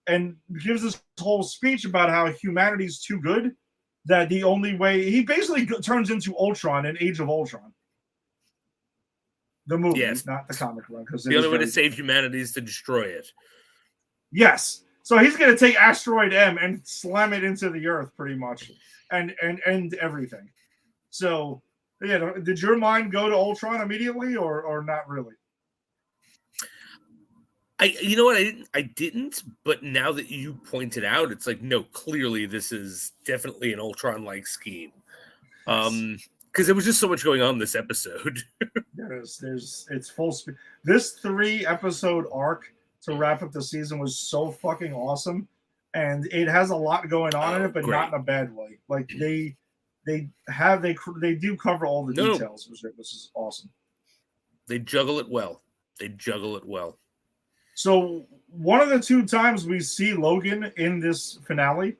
and gives this whole speech about how humanity's too good, that the only way he basically turns into Ultron in Age of Ultron. The movie, Yes. not the comic run, because The only way to save humanity is to destroy it. Yes. So he's going to take Asteroid M and slam it into the Earth pretty much and end everything. So, yeah, did your mind go to Ultron immediately or not really? You know what? I didn't, but now that you pointed out, it's like, no, clearly this is definitely an Ultron-like scheme. Because there was just so much going on this episode. It's full speed. This 3-episode arc to wrap up the season was so fucking awesome, and it has a lot going on in it, but not in a bad way. Like they do cover all the details, which is awesome. They juggle it well. So one of the 2 times we see Logan in this finale,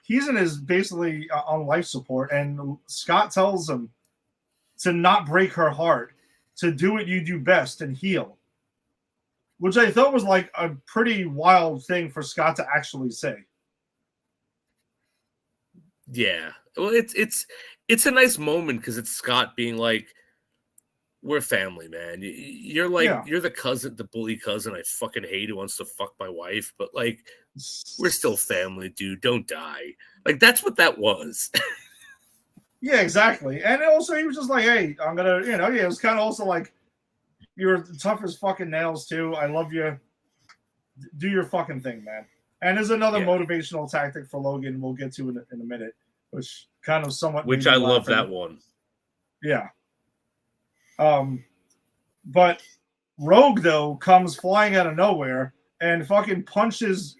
he's in his basically on life support, and Scott tells him to not break her heart, to do what you do best and heal. Which I thought was like a pretty wild thing for Scott to actually say. Yeah. Well, it's a nice moment because it's Scott being like, we're family, man. You're like, you're the cousin, the bully cousin I fucking hate who wants to fuck my wife, but like, we're still family, dude. Don't die. Like, that's what that was. Yeah, exactly. And also, he was just like, hey, I'm going to, it was kind of also like, you're tough as fucking nails, too. I love you. Do your fucking thing, man. And there's another motivational tactic for Logan we'll get to in a minute, which kind of somewhat... Which I love that one. Yeah. But Rogue, though, comes flying out of nowhere and fucking punches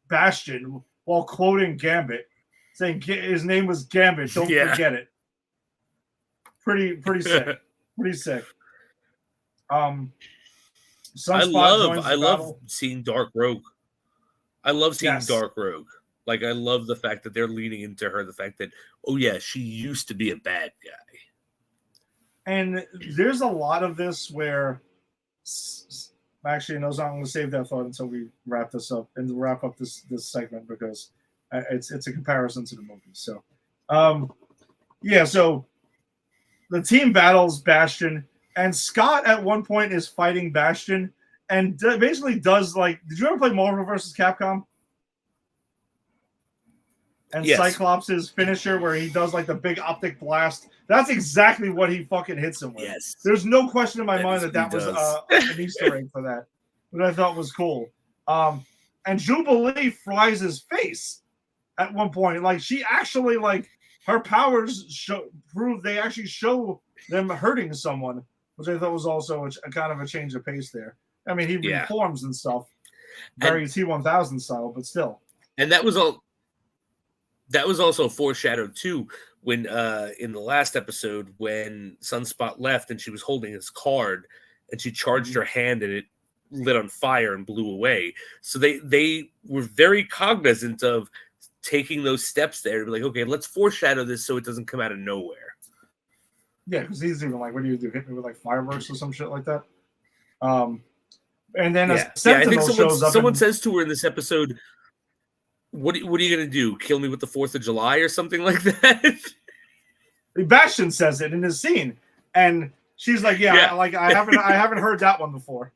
Bastion while quoting Gambit, saying his name was Gambit. Don't forget it. Pretty sick. Pretty sick. I love seeing Dark Rogue. I love seeing Dark Rogue. Like, I love the fact that they're leaning into her. The fact that, oh yeah, she used to be a bad guy. And there's a lot of this where, actually, no, I'm going to save that thought until we wrap this up and wrap up this segment, because it's a comparison to the movie. So, so the team battles Bastion, and Scott at one point is fighting Bastion, and basically does like, did you ever play Marvel vs. Capcom? And Cyclops' finisher, where he does like the big optic blast. That's exactly what he fucking hits him with. Yes. There's no question in my mind that was an Easter egg for that, which I thought was cool. And Jubilee fries his face at one point. Like, she actually, like, her powers they actually show them hurting someone, which I thought was also a kind of a change of pace there. I mean, he reforms and stuff, very T-1000 style, but still. And that was all. That was also foreshadowed too when in the last episode when Sunspot left and she was holding his card and she charged her hand and it lit on fire and blew away. So they were very cognizant of taking those steps there to be like, okay, let's foreshadow this so it doesn't come out of nowhere. Yeah, because he's even like, what do you do? Hit me with like fireworks or some shit like that? And then a Sentinel shows up. Someone says to her in this episode, What are you gonna do? Kill me with the 4th of July or something like that? Bastion says it in his scene, and she's like, "Yeah. Like I haven't heard that one before."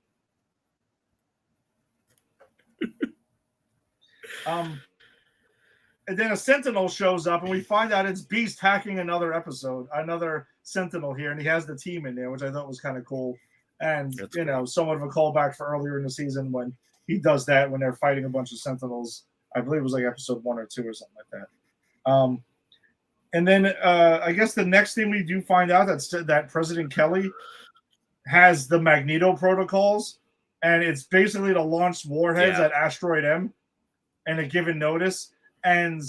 And then a Sentinel shows up, and we find out it's Beast hacking another Sentinel here, and he has the team in there, which I thought was kind of cool. And That's somewhat of a callback for earlier in the season when he does that when they're fighting a bunch of Sentinels. I believe it was like episode 1 or 2 or something like that. And then I guess the next thing we do find out that President Kelly has the Magneto protocols, and it's basically to launch warheads at Asteroid M and a given notice. And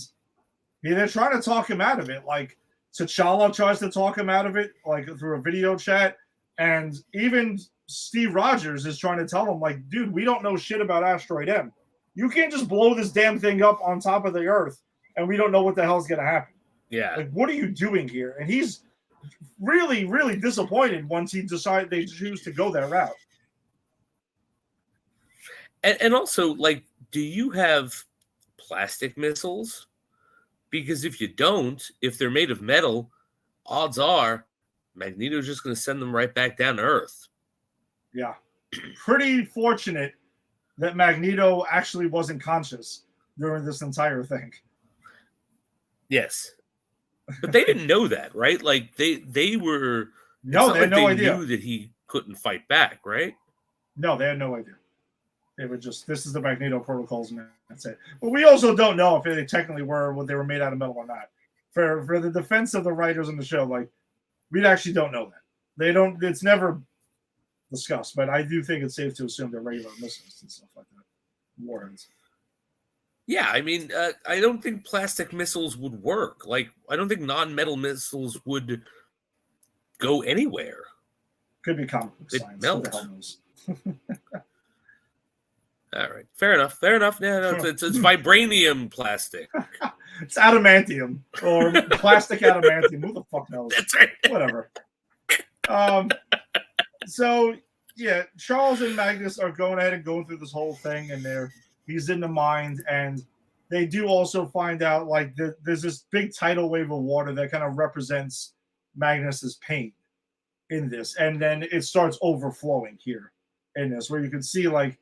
they're trying to talk him out of it. Like T'Challa tries to talk him out of it, like through a video chat. And even Steve Rogers is trying to tell him, like, dude, we don't know shit about Asteroid M. You can't just blow this damn thing up on top of the Earth, and we don't know what the hell's going to happen. Yeah. Like, what are you doing here? And he's really, really disappointed once they choose to go that route. And also, like, do you have plastic missiles? Because if you don't, if they're made of metal, odds are Magneto's just going to send them right back down to Earth. Yeah. Pretty fortunate that Magneto actually wasn't conscious during this entire thing. Yes. But they didn't know that, right? Like they were no, they had no idea. Knew that he couldn't fight back, right? No, they had no idea. They were just, this is the Magneto protocols, and that's it. But we also don't know if they technically were what they were made out of metal or not. For the defense of the writers on the show, like, we actually don't know that. They don't. It's never discussed, but I do think it's safe to assume they're regular missiles and stuff like that. Warheads. Yeah, I mean, I don't think plastic missiles would work. Like, I don't think non-metal missiles would go anywhere. Could be comic book They'd science. melt. Who the hell knows? All right, fair enough. Yeah, no, it's vibranium plastic. It's adamantium or plastic adamantium. Who the fuck knows? That's right. Whatever. So yeah, Charles and Magnus are going ahead and going through this whole thing, and he's in the mind, and they do also find out like there's this big tidal wave of water that kind of represents Magnus's pain in this, and then it starts overflowing here in this, where you can see like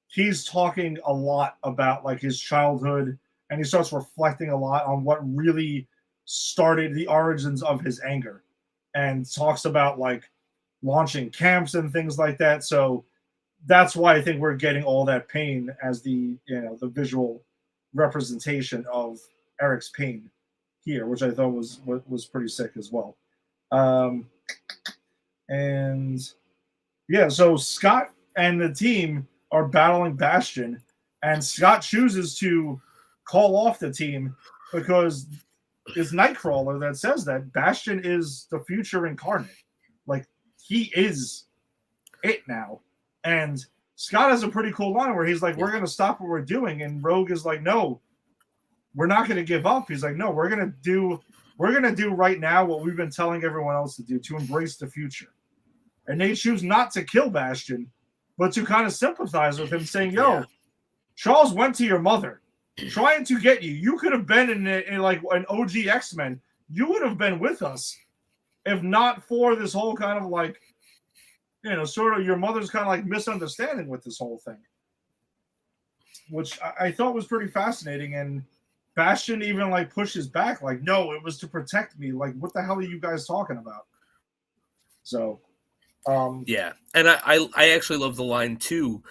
he's talking a lot about like his childhood, and he starts reflecting a lot on what really started the origins of his anger, and talks about like launching camps and things like that. So that's why I think we're getting all that pain as the visual representation of Eric's pain here, which I thought was pretty sick as well. And yeah, so Scott and the team are battling Bastion, and Scott chooses to call off the team because it's Nightcrawler that says that Bastion is the future incarnate. Like, he is it now. And Scott has a pretty cool line where he's like, we're going to stop what we're doing. And Rogue is like, no, we're not going to give up. He's like, no, we're going to do right now what we've been telling everyone else to do, to embrace the future. And they choose not to kill Bastion, but to kind of sympathize with him, saying, yo, Charles went to your mother trying to get you. You could have been in like an OG X-Men. You would have been with us if not for this whole kind of like, sort of your mother's kind of like misunderstanding with this whole thing, which I thought was pretty fascinating. And Bastion even like pushes back, like, no, it was to protect me. Like, what the hell are you guys talking about? So, yeah. And I actually love the line too,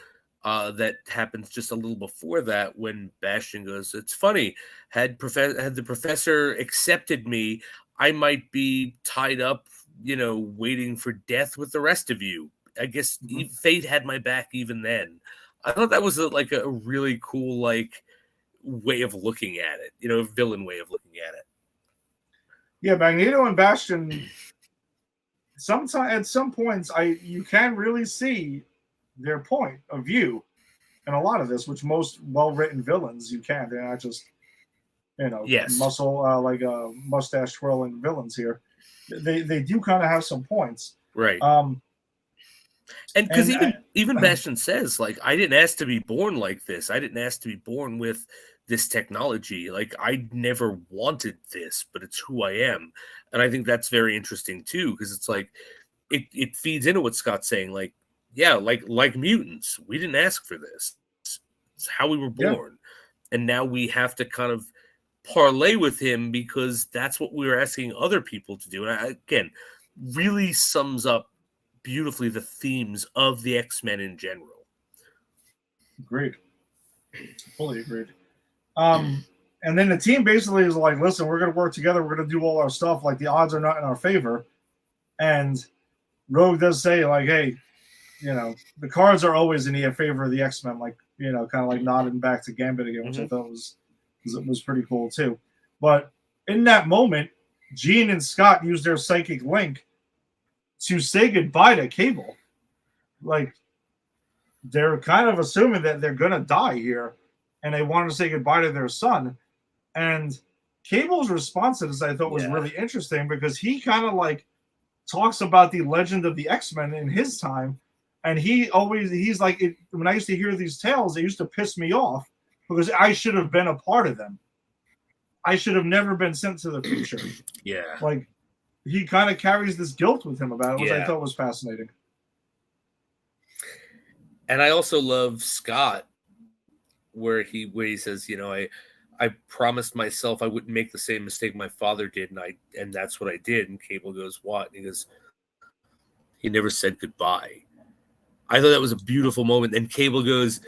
that happens just a little before that when Bastion goes, it's funny, had the professor accepted me, I might be tied up, waiting for death with the rest of you. I guess fate had my back even then. I thought that was a really cool, like, way of looking at it, a villain way of looking at it. Yeah, Magneto and Bastion, at some points, you can really see their point of view in a lot of this, which most well-written villains you can. They're not just, muscle, like mustache twirling villains here. They do kind of have some points. Right. And because even Bastion says, like, I didn't ask to be born like this. I didn't ask to be born with this technology. Like, I never wanted this, but it's who I am. And I think that's very interesting too, because it's like it feeds into what Scott's saying. Like, yeah, like mutants, we didn't ask for this. It's how we were born. and now we have to kind of parlay with him because that's what we were asking other people to do. And again, really sums up beautifully the themes of the X-Men in general. Agreed. Fully agreed. And then the team basically is like, listen, we're going to work together. We're going to do all our stuff. Like, the odds are not in our favor. And Rogue does say, like, hey, the cards are always in the favor of the X-Men. Like, kind of like nodding back to Gambit again, which I thought was pretty cool too. But in that moment, Jean and Scott use their psychic link to say goodbye to Cable. Like, they're kind of assuming that they're going to die here, and they want to say goodbye to their son. And Cable's response to this, I thought, was really interesting, because he kind of like talks about the legend of the X-Men in his time. And he's like, when I used to hear these tales, it used to piss me off because I should have been a part of them. I should have never been sent to the future. Yeah. Like, he kind of carries this guilt with him about it, which I thought was fascinating. And I also love Scott, where he says, I promised myself I wouldn't make the same mistake my father did, and that's what I did. And Cable goes, what? And he goes, he never said goodbye. I thought that was a beautiful moment. And Cable goes,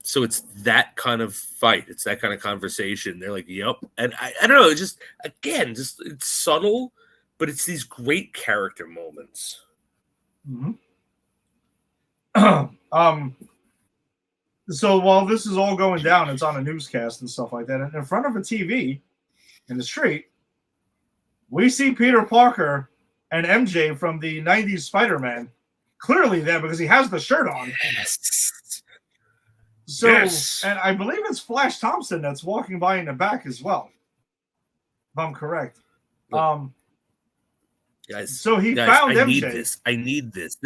so it's that kind of fight. It's that kind of conversation. They're like, yep. And I don't know. Just it's subtle, but it's these great character moments. So while this is all going down, it's on a newscast and stuff like that. And in front of a TV in the street, we see Peter Parker and MJ from the 90s Spider-Man clearly there because he has the shirt on. Yes. So, and I believe it's Flash Thompson that's walking by in the back as well, if I'm correct. Guys, so he found MJ. I need this.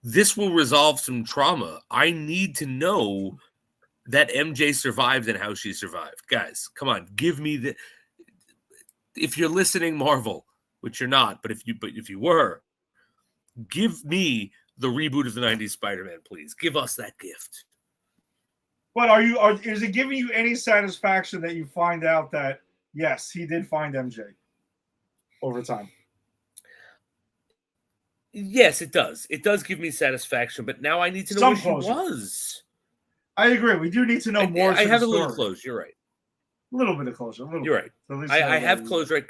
This will resolve some trauma. I need to know that MJ survived and how she survived. Guys, come on, give me the. If you're listening, Marvel, which you're not, but if you were, give me the reboot of the 90s Spider-Man, please. Give us that gift. But is it giving you any satisfaction that you find out that yes, he did find MJ over time? Yes, it does. It does give me satisfaction, but now I need to know where she was. I agree. We do need to know more. I have a little closure. You're right. A little bit of closure. You're right. So I have closure.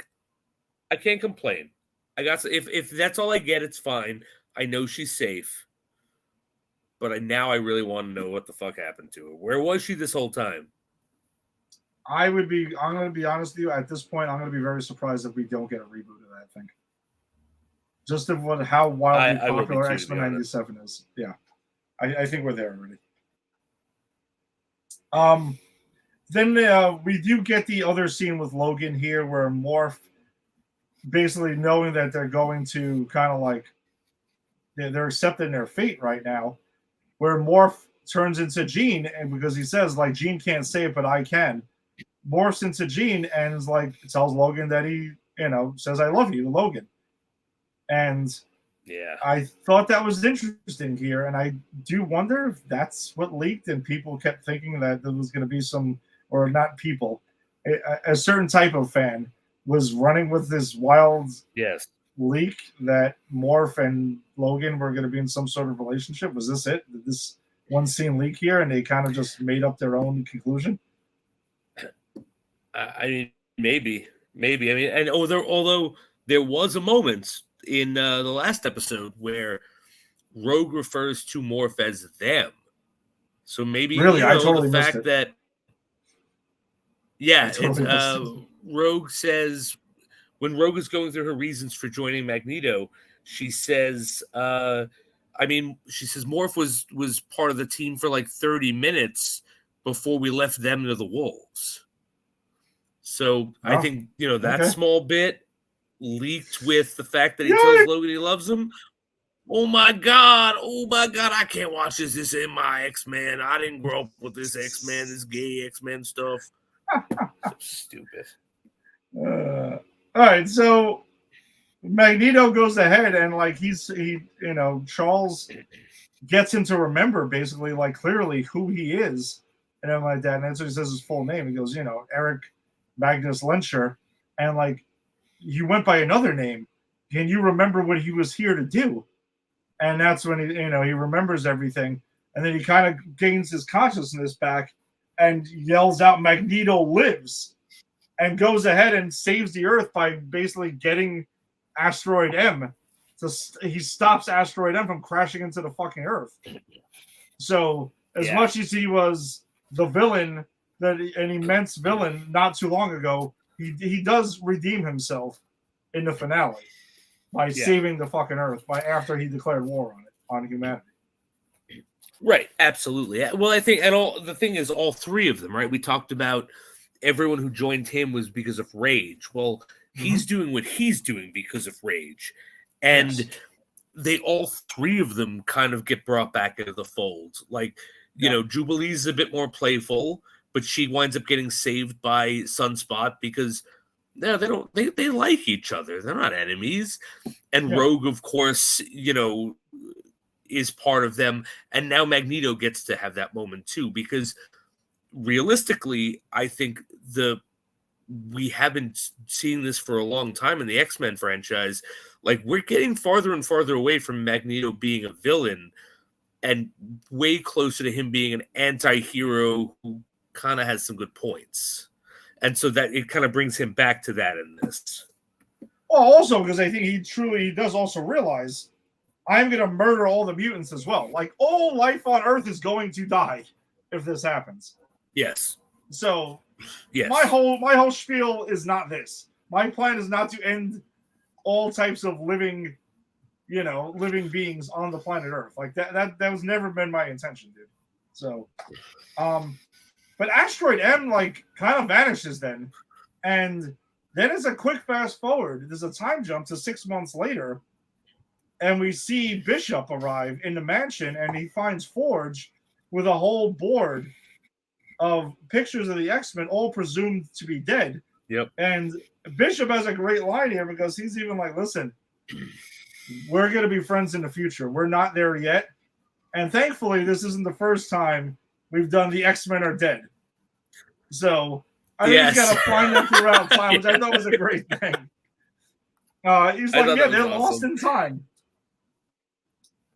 I can't complain. If that's all I get, it's fine. I know she's safe. But now I really want to know what the fuck happened to her. Where was she this whole time? I'm going to be honest with you. At this point, I'm going to be very surprised if we don't get a reboot of that thing. Just of how wildly popular X-Men 97 is. Yeah. I think we're there already. Then we do get the other scene with Logan here where Morph, basically knowing that they're going to kind of like, they're accepting their fate right now, where Morph turns into Jean, and because he says, like, Jean can't say it, but I can. Morphs into Jean and is like, tells Logan that he, says, I love you to Logan. And I thought that was interesting here, and I do wonder if that's what leaked, and people kept thinking that there was going to be some, or not people, a certain type of fan was running with this wild leak that Morph and Logan were going to be in some sort of relationship. Was this it? Did this one scene leak here, and they kind of just made up their own conclusion? I mean, maybe. I mean, and although there was a moment in the last episode where Rogue refers to Morph as them. So maybe really, I totally the missed fact it. that Rogue says when Rogue is going through her reasons for joining Magneto, she says Morph was part of the team for like 30 minutes before we left them to the wolves. So I think that small bit leaked with the fact that he tells Logan he loves him. Oh my god, I can't watch this. This ain't my X-Men. I didn't grow up with this X-Men, this gay X-Men stuff. So stupid. All right, so Magneto goes ahead and like Charles gets him to remember basically like clearly who he is And I'm like that. And that's what he says his full name. He goes, Eric Magnus Lencher. And like, he went by another name. Can you remember what he was here to do? And that's when he remembers everything. And then he kind of gains his consciousness back and yells out, Magneto lives, and goes ahead and saves the Earth by basically getting Asteroid M. So he stops Asteroid M from crashing into the fucking Earth. So as much as he was the villain, an immense villain not too long ago, he does redeem himself in the finale by saving the fucking Earth after he declared war on humanity. Right, absolutely. Well, I think, the thing is, all three of them, right? We talked about everyone who joined him was because of rage. Well, he's doing what he's doing because of rage, and they all three of them kind of get brought back into the fold. Like, Jubilee's a bit more playful, but she winds up getting saved by Sunspot because they like each other. They're not enemies. And Rogue, of course, is part of them. And now Magneto gets to have that moment too, because realistically, I think we haven't seen this for a long time in the X-Men franchise. Like, we're getting farther and farther away from Magneto being a villain and way closer to him being an anti-hero who kind of has some good points. And so that it kind of brings him back to that in this. Well, also because I think he does also realize, I'm going to murder all the mutants as well. Like, all life on Earth is going to die if this happens. Yes. So, my whole spiel is not this. My plan is not to end all types of living beings on the planet Earth. Like that was never been my intention, dude. So, but Asteroid M kind of vanishes then, and then it's a quick fast forward. There's a time jump to 6 months later. And we see Bishop arrive in the mansion, and he finds Forge with a whole board of pictures of the X-Men, all presumed to be dead. Yep. And Bishop has a great line here because he's even like, listen, we're going to be friends in the future. We're not there yet. And thankfully, this isn't the first time we've done the X-Men are dead. So I think he's got to find them throughout time, which I thought was a great thing. He's like, they're lost in time.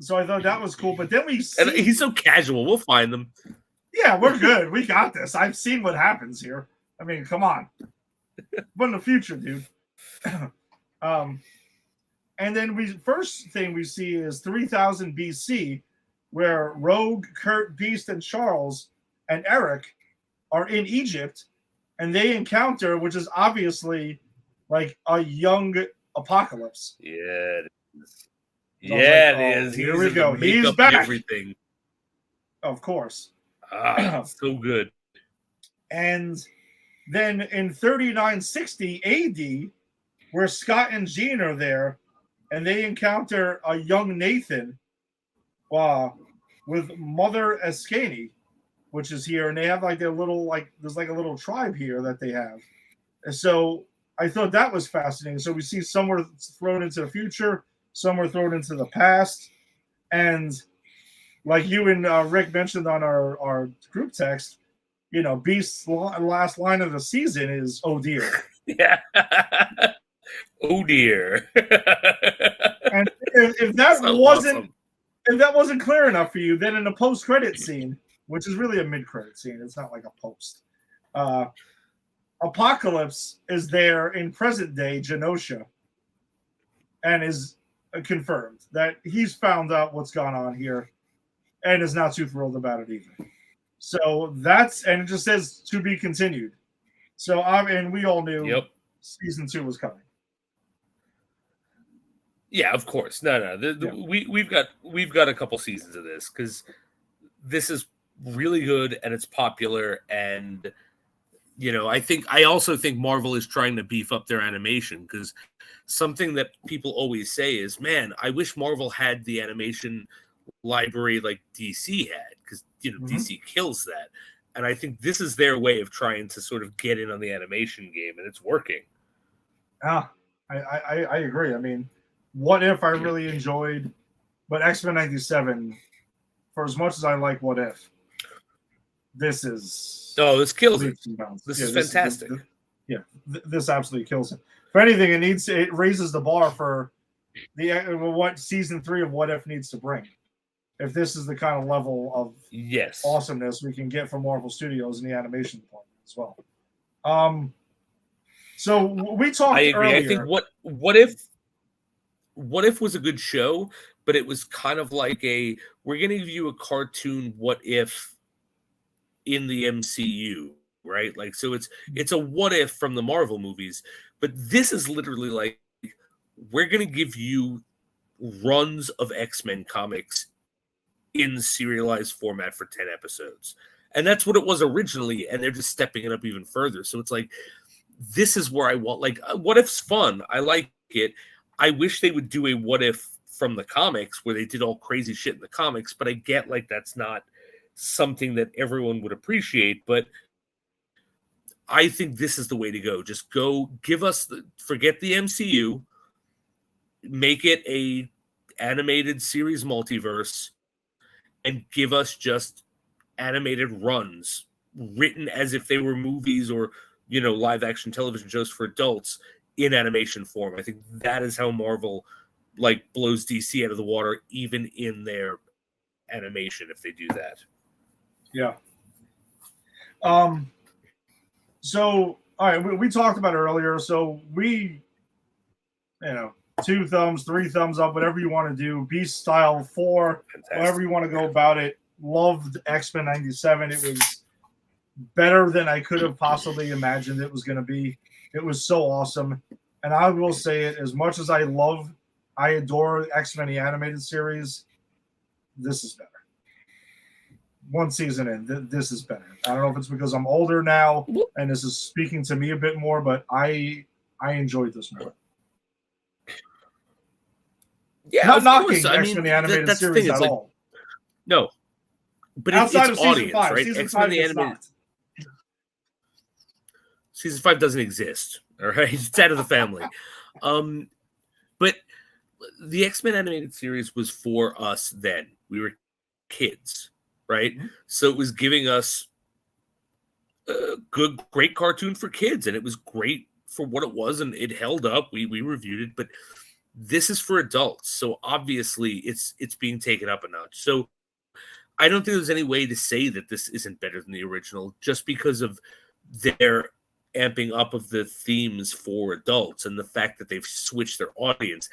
So I thought that was cool. But then we see... And he's so casual. We'll find them. Yeah, we're good. We got this. I've seen what happens here. I mean, come on. But in the future, dude. And then first thing we see is 3000 BC, where Rogue, Kurt, Beast, and Charles and Eric are in Egypt, and they encounter, which is obviously like a young Apocalypse. Yeah, it is. It is. Here we go. He's back. Everything. Of course. So good. And then in 3960 AD, where Scott and Jean are there, and they encounter a young Nathan with Mother Escani, which is here, and they have their little there's a little tribe here that they have. And so I thought that was fascinating. So we see some were thrown into the future, some were thrown into the past, and like you and Rick mentioned on our group text, Beast's last line of the season is "Oh dear." Yeah. Oh dear. And if that wasn't clear enough for you, then in the post-credit scene, which is really a mid-credit scene, it's not like a post. Apocalypse is there in present-day Genosha, and is confirmed that he's found out what's gone on here, and is not too thrilled about it either. So and it just says to be continued. So and we all knew season 2 was coming. Yeah, of course. No. We've got a couple seasons of this because this is really good and it's popular, and I also think Marvel is trying to beef up their animation, because something that people always say is, man, I wish Marvel had the animation library like DC had, because DC kills that, and I think this is their way of trying to sort of get in on the animation game, and it's working. I agree. I mean, What If I really enjoyed, but X-Men 97, for as much as I like What If, this is this kills it. leaps and bounds. This Yeah, is fantastic. This absolutely kills it. If anything, it raises the bar for what season 3 of What If needs to bring. If this is the kind of level of Yes. awesomeness we can get from Marvel Studios in the animation department as well. So we talked I agree. earlier. I think what if was a good show, but it was kind of like we're going to give you a cartoon What If in the MCU, right? Like, so it's a What If from the Marvel movies, but this is literally like, we're going to give you runs of X-Men comics in serialized format for 10 episodes. And that's what it was originally, and they're just stepping it up even further. So it's like, this is where I want, like, What If's fun. I like it. I wish they would do a What If from the comics where they did all crazy shit in the comics, but I get like that's not something that everyone would appreciate. But I think this is the way to go. Just go give us forget the MCU, make it a animated series multiverse, and give us just animated runs written as if they were movies or live action television shows for adults in animation form. I think that is how Marvel like blows DC out of the water, even in their animation, if they do that. Yeah. So all right, we talked about it earlier. So we, 2 thumbs, 3 thumbs up, whatever you want to do. Beast style 4, Fantastic. however you want to go about it. Loved X-Men 97. It was better than I could have possibly imagined it was going to be. It was so awesome. And I will say it, as much as I adore X-Men the animated series, this is better. One season in, this is better. I don't know if it's because I'm older now and this is speaking to me a bit more, but I enjoyed this more. Yeah, not knocking course. X-Men the animated series at all. No, but outside it's of season audience, 5, right? season X-Men 5 the animated. not. Season 5 doesn't exist. All right, it's out of the family. But the X-Men animated series was for us then. We were kids, right? Mm-hmm. So it was giving us a great cartoon for kids, and it was great for what it was, and it held up. We reviewed it, but this is for adults, so obviously it's being taken up a notch. So I don't think there's any way to say that this isn't better than the original, just because of their amping up of the themes for adults and the fact that they've switched their audience.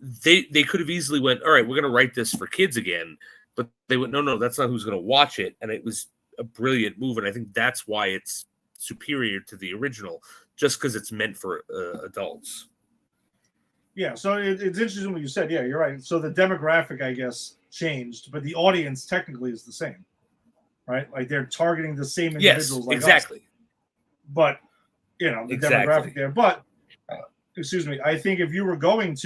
They could have easily went, all right, we're going to write this for kids again, but they went, no, that's not who's going to watch it. And it was a brilliant move, and I think that's why it's superior to the original, just because it's meant for adults. Yeah, so it's interesting what you said. Yeah, you're right. So the demographic, I guess, changed, but the audience technically is the same, right? Like they're targeting the same individuals. Yes, exactly. Us. But the demographic there. But excuse me, I think if you wanted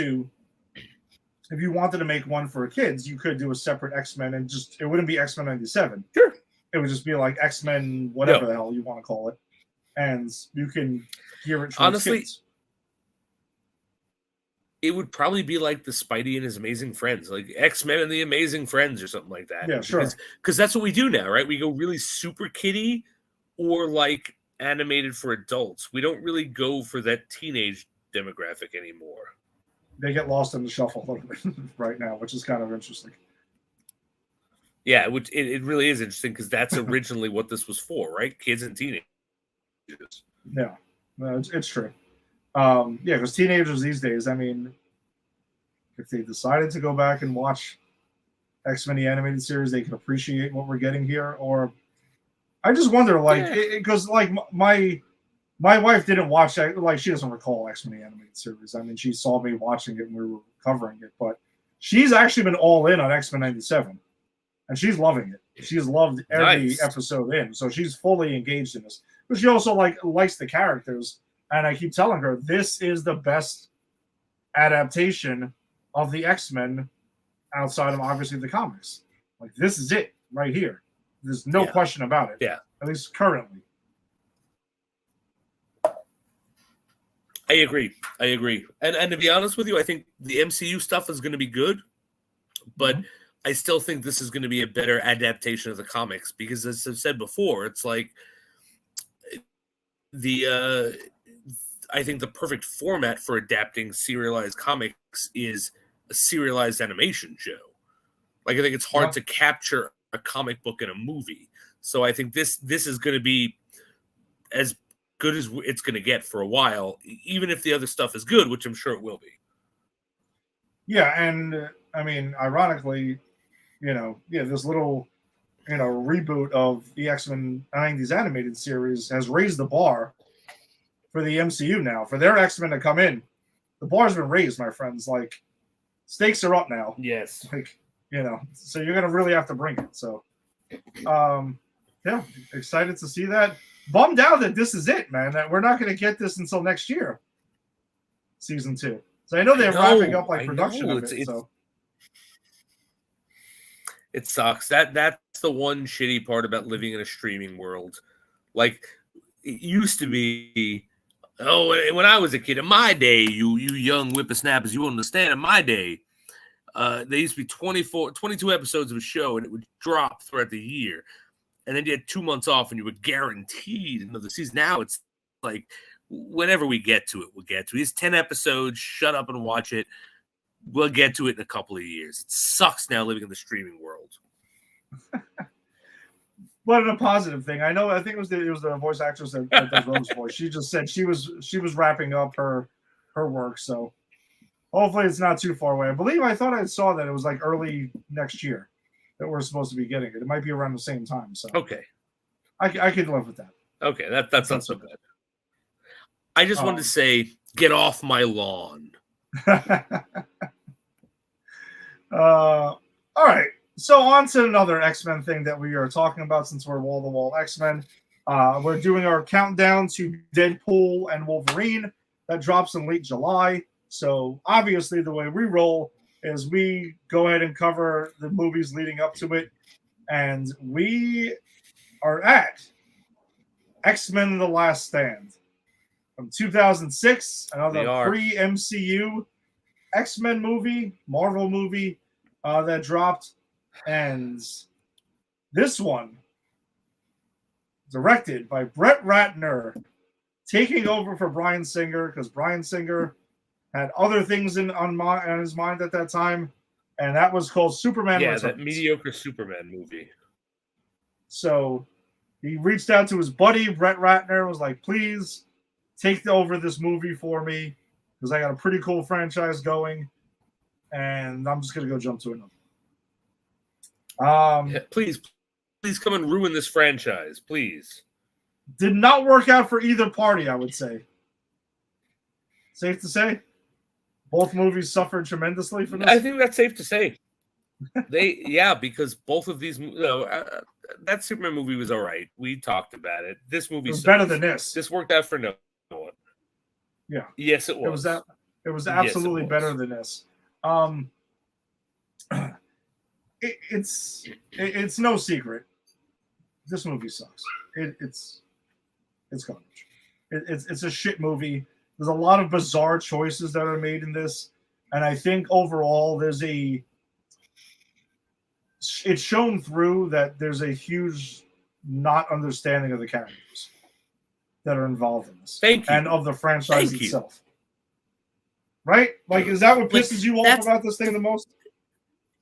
to make one for kids, you could do a separate X-Men, and it wouldn't be X-Men 97. Sure. It would just be like X-Men, whatever the hell you want to call it, and you can gear it towards honestly kids. It would probably be like the Spidey and his Amazing Friends, like X-Men and the Amazing Friends or something like that. Yeah, sure. Because that's what we do now, right? We go really super kiddie or like animated for adults. We don't really go for that teenage demographic anymore. They get lost in the shuffle a little bit right now, which is kind of interesting. Yeah, which it really is interesting, because that's originally what this was for, right? Kids and teenagers. Yeah, no, it's true. Yeah, because teenagers these days, I mean, if they decided to go back and watch X-Men the animated series, they can appreciate what we're getting here. Or I just wonder, because my wife didn't watch that, like she doesn't recall X-Men the animated series. I mean, she saw me watching it and we were covering it, but she's actually been all in on X-Men 97, and she's loving it. She's loved every episode in, so she's fully engaged in this. But she also likes the characters. And I keep telling her, this is the best adaptation of the X-Men outside of, obviously, the comics. Like, this is it right here. There's no question about it. Yeah. At least currently. I agree. And to be honest with you, I think the MCU stuff is going to be good. But I still think this is going to be a better adaptation of the comics because, as I've said before, it's like I think the perfect format for adapting serialized comics is a serialized animation show. Like, I think it's hard to capture a comic book in a movie. So I think this is going to be as good as it's going to get for a while, even if the other stuff is good, which I'm sure it will be. Yeah, and I mean, ironically, this little, reboot of the X-Men 90s animated series has raised the bar for the MCU now. For their X-Men to come in, the bar's been raised, my friends. Like, stakes are up now. Yes. Like, so you're gonna really have to bring it. So, yeah, excited to see that. Bummed out that this is it, man. That we're not gonna get this until next year, season 2. So I know they're wrapping up production of it. So it sucks. That's the one shitty part about living in a streaming world. Like, it used to be, when I was a kid, in my day, you young whippersnappers, you understand, in my day, there used to be 22 episodes of a show, and it would drop throughout the year. And then you had 2 months off, and you were guaranteed another season. Now it's like, whenever we get to it, we'll get to it. It's 10 episodes. Shut up and watch it. We'll get to it in a couple of years. It sucks now living in the streaming world. But in a positive thing, I think it was the voice actress that does Rogue's voice. She just said she was wrapping up her work. So hopefully it's not too far away. I thought I saw that it was like early next year that we're supposed to be getting it. It might be around the same time. So okay, I could live with that. Okay, that's not so bad. I just wanted to say, get off my lawn. All right. So on to another X-Men thing that we are talking about since we're wall-to-wall X-Men. We're doing our countdown to Deadpool and Wolverine. That drops in late July. So obviously the way we roll is we go ahead and cover the movies leading up to it. And we are at X-Men The Last Stand. From 2006, another pre-MCU X-Men movie, Marvel movie that dropped. And this one, directed by Brett Ratner, taking over for Bryan Singer, because Bryan Singer had other things on his mind at that time, and that was called Superman Returns. That mediocre Superman movie. So he reached out to his buddy, Brett Ratner, was like, please take over this movie for me, because I got a pretty cool franchise going, and I'm just going to go jump to another. Please come and ruin this franchise, please. Did not work out for either party, I would say. Safe to say? Both movies suffered tremendously from this? I think that's safe to say. Because both of these, that Superman movie was all right. We talked about it. This movie was better than this. This worked out for no one. Yeah. Yes, it was. It was absolutely better than this. It's no secret. This movie sucks. It's garbage. It's a shit movie. There's a lot of bizarre choices that are made in this, and I think overall it's shown through that there's a huge not understanding of the characters that are involved in this. Thank you. And of the franchise itself. Right? Like, is that what pisses you off about this thing the most?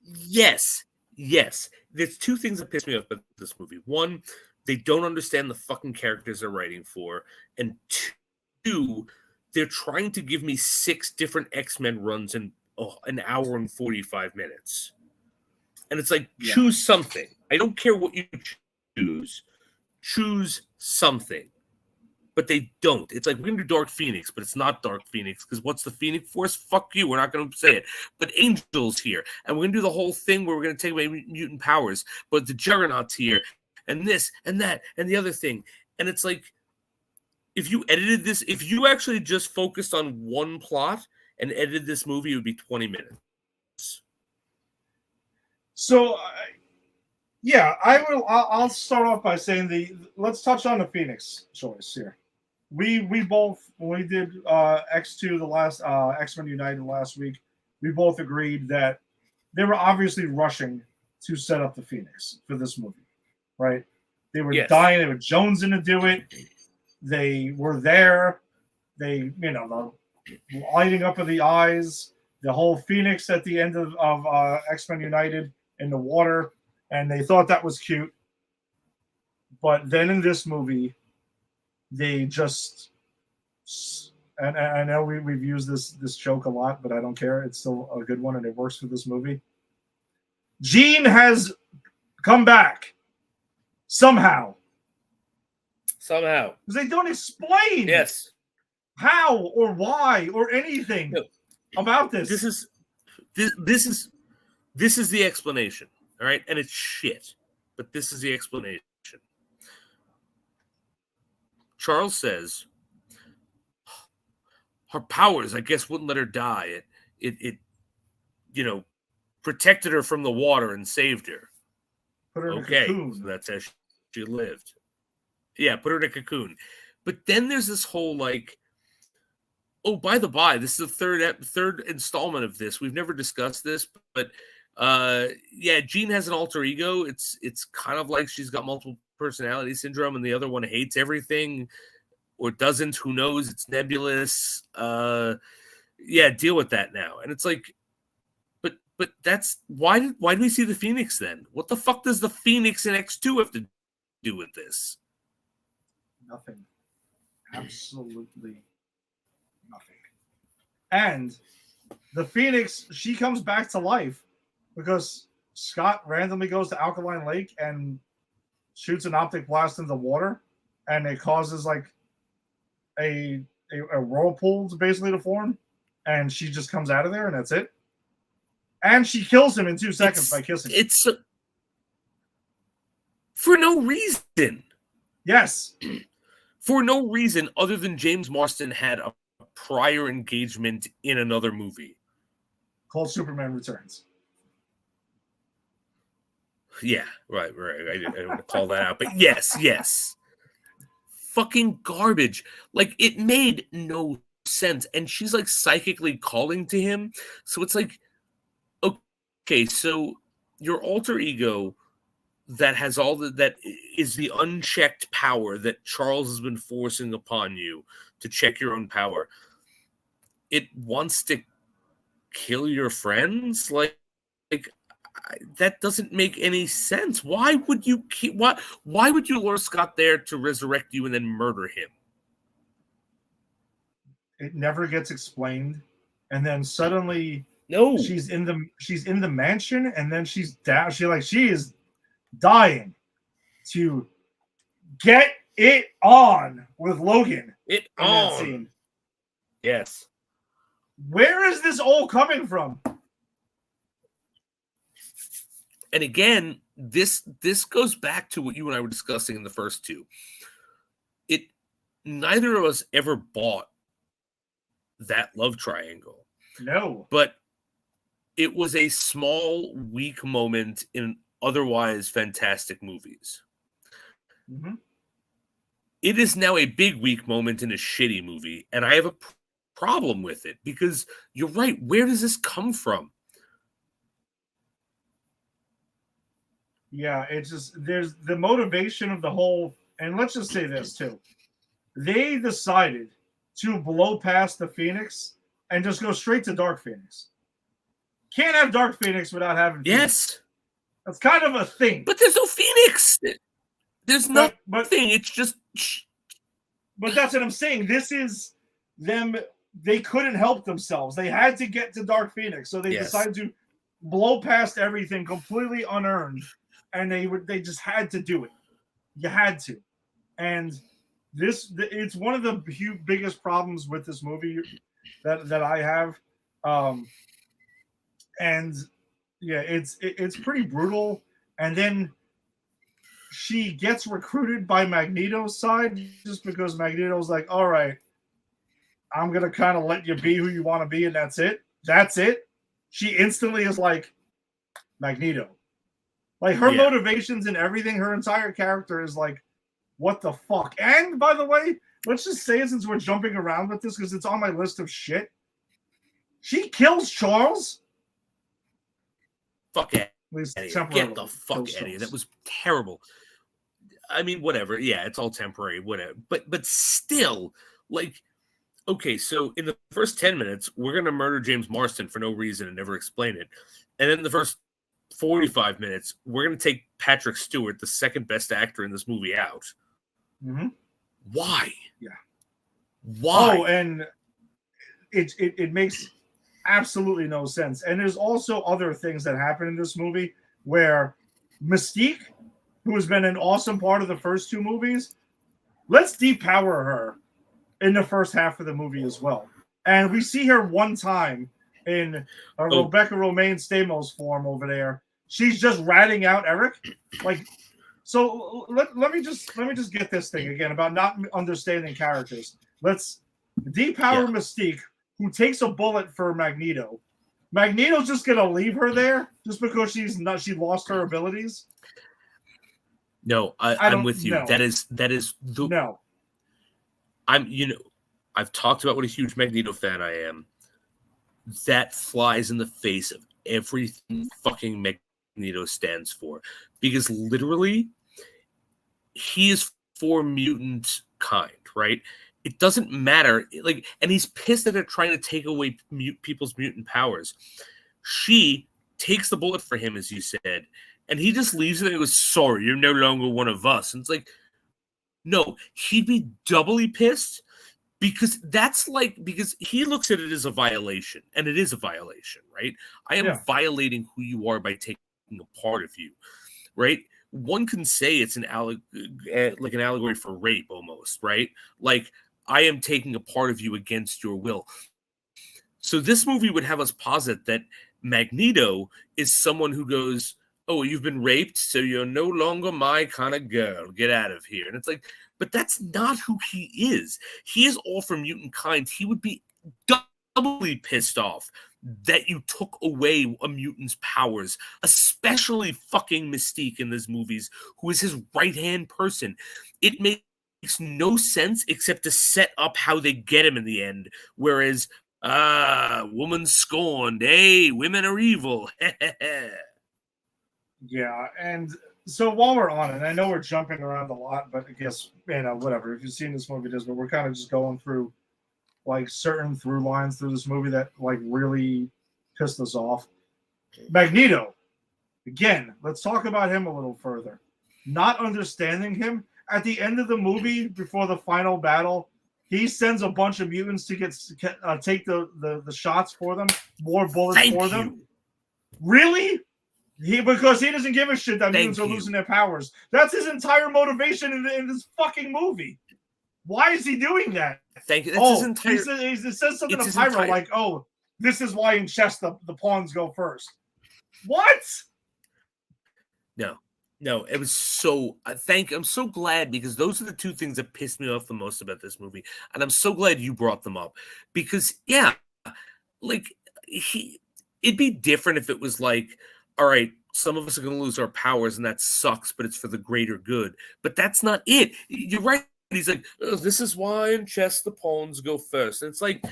Yes. There's two things that piss me off about this movie. One, they don't understand the fucking characters they're writing for. And two, they're trying to give me 6 different X-Men runs in an hour and 45 minutes. And it's like, choose something. I don't care what you choose. Choose something. But they don't. It's like, we're going to do Dark Phoenix, but it's not Dark Phoenix, because what's the Phoenix Force? Fuck you. We're not going to say it. But Angel's here. And we're going to do the whole thing where we're going to take away mutant powers. But the Juggernaut's here. And this, and that, and the other thing. And it's like, if you edited this, if you actually just focused on one plot and edited this movie, it would be 20 minutes. So, I'll start off by saying let's touch on the Phoenix choice here. We both, when we did X2 the last X-Men United last week, we both agreed that they were obviously rushing to set up the Phoenix for this movie, right? They were dying. They were jonesing to do it. They were there. They, the lighting up of the eyes, the whole Phoenix at the end of X-Men United in the water, and they thought that was cute. But then in this movie, they just, and I know we've used this joke a lot, but I don't care. It's still a good one, and it works for this movie. Jean has come back somehow. Because they don't explain how or why or anything about this. This is the explanation, all right? And it's shit, but this is the explanation. Charles says her powers, I guess, wouldn't let her die. It protected her from the water and saved her. Put her in a cocoon. So that's how she lived. Yeah, put her in a cocoon. But then there's this whole oh, by the by, this is the third installment of this. We've never discussed this, but Jean has an alter ego. It's kind of like she's got multiple personality syndrome, and the other one hates everything or doesn't. Who knows? It's nebulous. Deal with that now. And it's like, but that's why did we see the Phoenix then? What the fuck does the Phoenix in X2 have to do with this? Nothing. Absolutely nothing. And the Phoenix, she comes back to life because Scott randomly goes to Alkaline Lake and shoots an optic blast in the water, and it causes a whirlpool basically to form, and she just comes out of there, and that's it. And she kills him in 2 seconds by kissing him. It's for no reason. Yes. For no reason other than James Marsden had a prior engagement in another movie called Superman Returns. Yeah, right. I don't want to call that out, but yes. Fucking garbage. It made no sense. And she's psychically calling to him. So it's okay, so your alter ego that has all that is the unchecked power that Charles has been forcing upon you to check your own power. It wants to kill your friends? That doesn't make any sense. Why would you why would you lure Scott there to resurrect you and then murder him? It never gets explained. And then suddenly she's in the mansion, and then she's down. She is dying to get it on with Logan. That scene. Yes. Where is this all coming from? And again, this goes back to what you and I were discussing in the first two. Neither of us ever bought that love triangle. No. But it was a small, weak moment in otherwise fantastic movies. Mm-hmm. It is now a big, weak moment in a shitty movie, and I have a problem with it because you're right. Where does this come from? Yeah, it's just there's the motivation of the whole, and let's just say this too. They decided to blow past the Phoenix and just go straight to Dark Phoenix. Can't have Dark Phoenix without having Phoenix. Yes. That's kind of a thing. But there's no Phoenix. There's nothing. It's just. But that's what I'm saying. This is them. They couldn't help themselves. They had to get to Dark Phoenix, so they decided to blow past everything completely unearned, and they just had to do it. You had to, and it's one of the biggest problems with this movie that I have, and yeah, it's pretty brutal. And then she gets recruited by Magneto's side just because Magneto's like, all right, I'm going to kind of let you be who you want to be, and that's it. That's it. She instantly is like, Magneto. Her motivations and everything, her entire character is like, what the fuck? And by the way, let's just say it since we're jumping around with this because it's on my list of shit. She kills Charles. fuck out At least of here. temporarily. Get the fuck those out of here. films. That was terrible. I mean, whatever. Yeah, it's all temporary, whatever. But still, like, okay, so in the first 10 minutes, we're gonna murder James Marsden for no reason and never explain it. And then in the first 45 minutes, we're gonna take Patrick Stewart, the second best actor in this movie, out. Mm-hmm. Why? Yeah. Why? Oh, and it makes absolutely no sense. And there's also other things that happen in this movie where Mystique, who has been an awesome part of the first two movies, let's depower her in the first half of the movie as well. And we see her one time in Rebecca Romaine Stamos form over there. She's just ratting out Eric. Like, so let me just get this thing again about not understanding characters. Let's depower Mystique, who takes a bullet for Magneto. Magneto's just gonna leave her there just because she lost her abilities. No, I'm with you. No. That is the no. I've talked about what a huge Magneto fan I am. That flies in the face of everything fucking Magneto stands for, because literally he is for mutant kind, right? It doesn't matter, like, and he's pissed at her trying to take away people's mutant powers. She takes the bullet for him, as you said, and he just leaves it and goes, "Sorry, you're no longer one of us." And it's like, no, he'd be doubly pissed because because he looks at it as a violation, and it is a violation, right? I am violating who you are by taking a part of you, right? One can say it's an allegory for rape almost, right? Like, I am taking a part of you against your will. So this movie would have us posit that Magneto is someone who goes, "Oh, you've been raped, so you're no longer my kind of girl. Get out of here." And it's like, but that's not who he is. He is all for mutant kind. He would be doubly pissed off that you took away a mutant's powers, especially fucking Mystique in these movies, who is his right-hand person. It makes no sense except to set up how they get him in the end. Whereas, woman scorned. Hey, women are evil. Yeah, and so while we're on it, I know we're jumping around a lot, but I guess, whatever. If you've seen this movie, but we're kind of just going through like certain through lines through this movie that like really pissed us off. Magneto, again, let's talk about him a little further. Not understanding him at the end of the movie, before the final battle, he sends a bunch of mutants to take the shots for them, more bullets for them. Really? Because he doesn't give a shit that mutants are losing their powers. That's his entire motivation in this fucking movie. Why is he doing that? Thank you. That's he says something to Pyro like, "Oh, this is why in chess the pawns go first." What? No, it was so. I'm so glad, because those are the two things that pissed me off the most about this movie, and I'm so glad you brought them up, because like it'd be different if it was like, all right, some of us are going to lose our powers, and that sucks, but it's for the greater good. But that's not it. You're right. He's like, "Oh, this is why in chess the pawns go first." And it's like,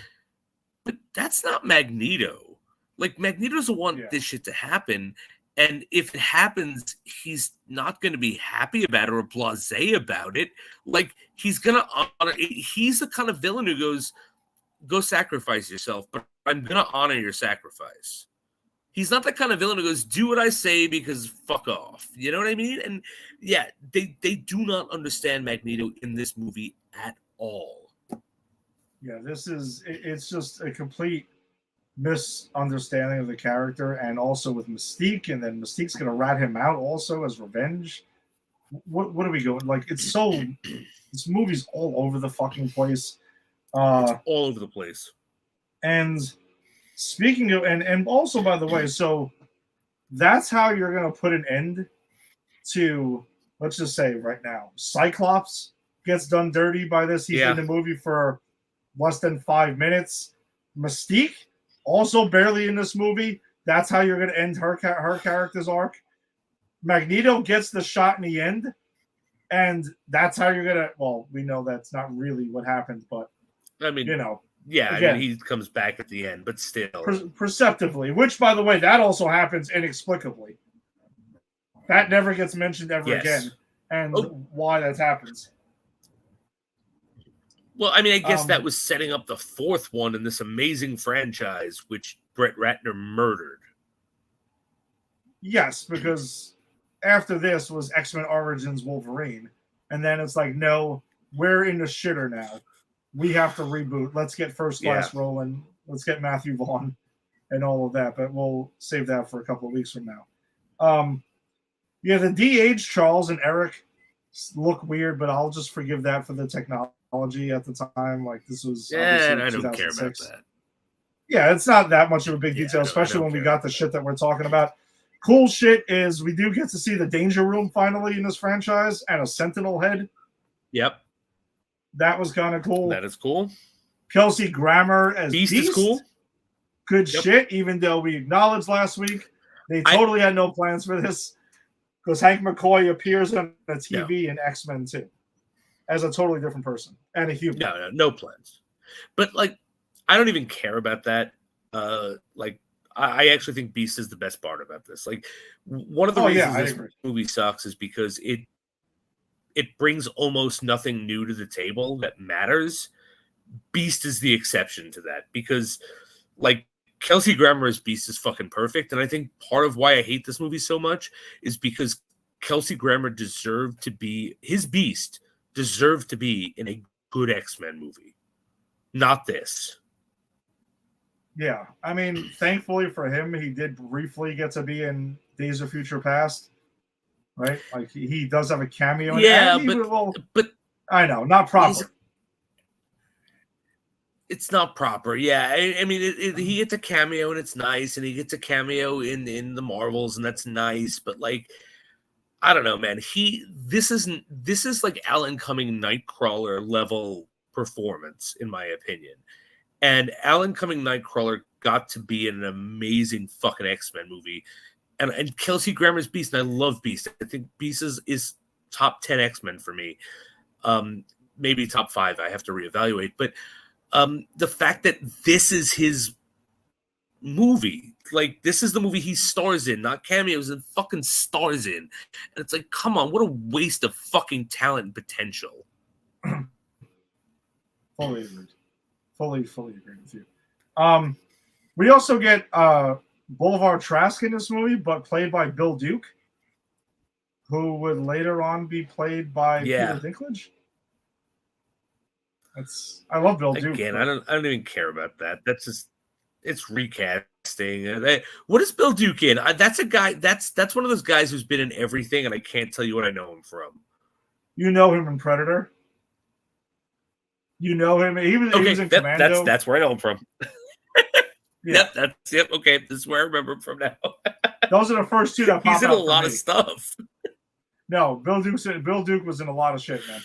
but that's not Magneto. Like, Magneto doesn't want this shit to happen. And if it happens, he's not going to be happy about it or blasé about it. Like, he's going to honor. He's the kind of villain who goes, "Go sacrifice yourself, but I'm going to honor your sacrifice." He's not the kind of villain who goes, "Do what I say because fuck off." You know what I mean? And yeah, they do not understand Magneto in this movie at all. Yeah, it's just a complete misunderstanding of the character, and also with Mystique, and then Mystique's going to rat him out also as revenge. What are we going? Like, this movie's all over the fucking place. It's all over the place. And speaking of, and also, by the way, so that's how you're going to put an end to, let's just say right now, Cyclops gets done dirty by this. He's in the movie for less than 5 minutes. Mystique, also barely in this movie. That's how you're going to end her character's arc. Magneto gets the shot in the end, and that's how you're going to, well, we know that's not really what happened, but, I mean, Yeah, Again, I mean, he comes back at the end, but still. Perceptively, which, by the way, that also happens inexplicably. That never gets mentioned ever again, and why that happens. Well, I mean, I guess that was setting up the fourth one in this amazing franchise, which Brett Ratner murdered. Yes, because after this was X-Men Origins Wolverine, and then it's like, no, we're in the shitter now. We have to reboot. Let's get First Class rolling. Let's get Matthew Vaughn and all of that, but we'll save that for a couple of weeks from now. Yeah, the de-aged Charles and Eric look weird, but I'll just forgive that for the technology at the time. Like, this was and I don't care about that. Yeah, it's not that much of a big detail, especially when we got the shit that we're talking about. Cool shit is we do get to see the Danger Room finally in this franchise and a Sentinel head. Yep. That was kind of cool. That is cool. Kelsey Grammer as Beast is cool. Good shit, even though we acknowledged last week they totally had no plans for this because Hank McCoy appears on the TV in X-Men 2 as a totally different person and a human. No plans. But, like, I don't even care about that. I actually think Beast is the best part about this. Like, one of the reasons this movie sucks is because it brings almost nothing new to the table that matters. Beast is the exception to that because, like, Kelsey Grammer as Beast is fucking perfect. And I think part of why I hate this movie so much is because Kelsey Grammer his Beast deserved to be in a good X-Men movie. Not this. Yeah, I mean, thankfully for him, he did briefly get to be in Days of Future Past, right? Like, he does have a cameo. But I know, not proper. It's not proper. Yeah, I mean, he gets a cameo and it's nice, and he gets a cameo in the Marvels, and that's nice. But, like, I don't know, man. This is like Alan Cumming Nightcrawler level performance, in my opinion. And Alan Cumming Nightcrawler got to be in an amazing fucking X-Men movie. And Kelsey Grammer's Beast, and I love Beast. I think Beast is top 10 X-Men for me. Maybe top 5. I have to reevaluate. But the fact that this is his movie, like, this is the movie he stars in, not cameos, and fucking stars in. And it's like, come on, what a waste of fucking talent and potential. Fully agreed. Fully agree with you. We also get Boulevard Trask in this movie, but played by Bill Duke, who would later on be played by Peter Dinklage. I love Bill Duke. Again, I don't even care about that. That's just, it's recasting. What is Bill Duke in? That's a guy. That's one of those guys who's been in everything, and I can't tell you what I know him from. You know him in Predator. You know him. He was in Commando. That's where I know him from. Yep. Okay, this is where I remember him from now. Those are the first two that pop out. He's in a lot of stuff. No, Bill Duke was in a lot of shit, man.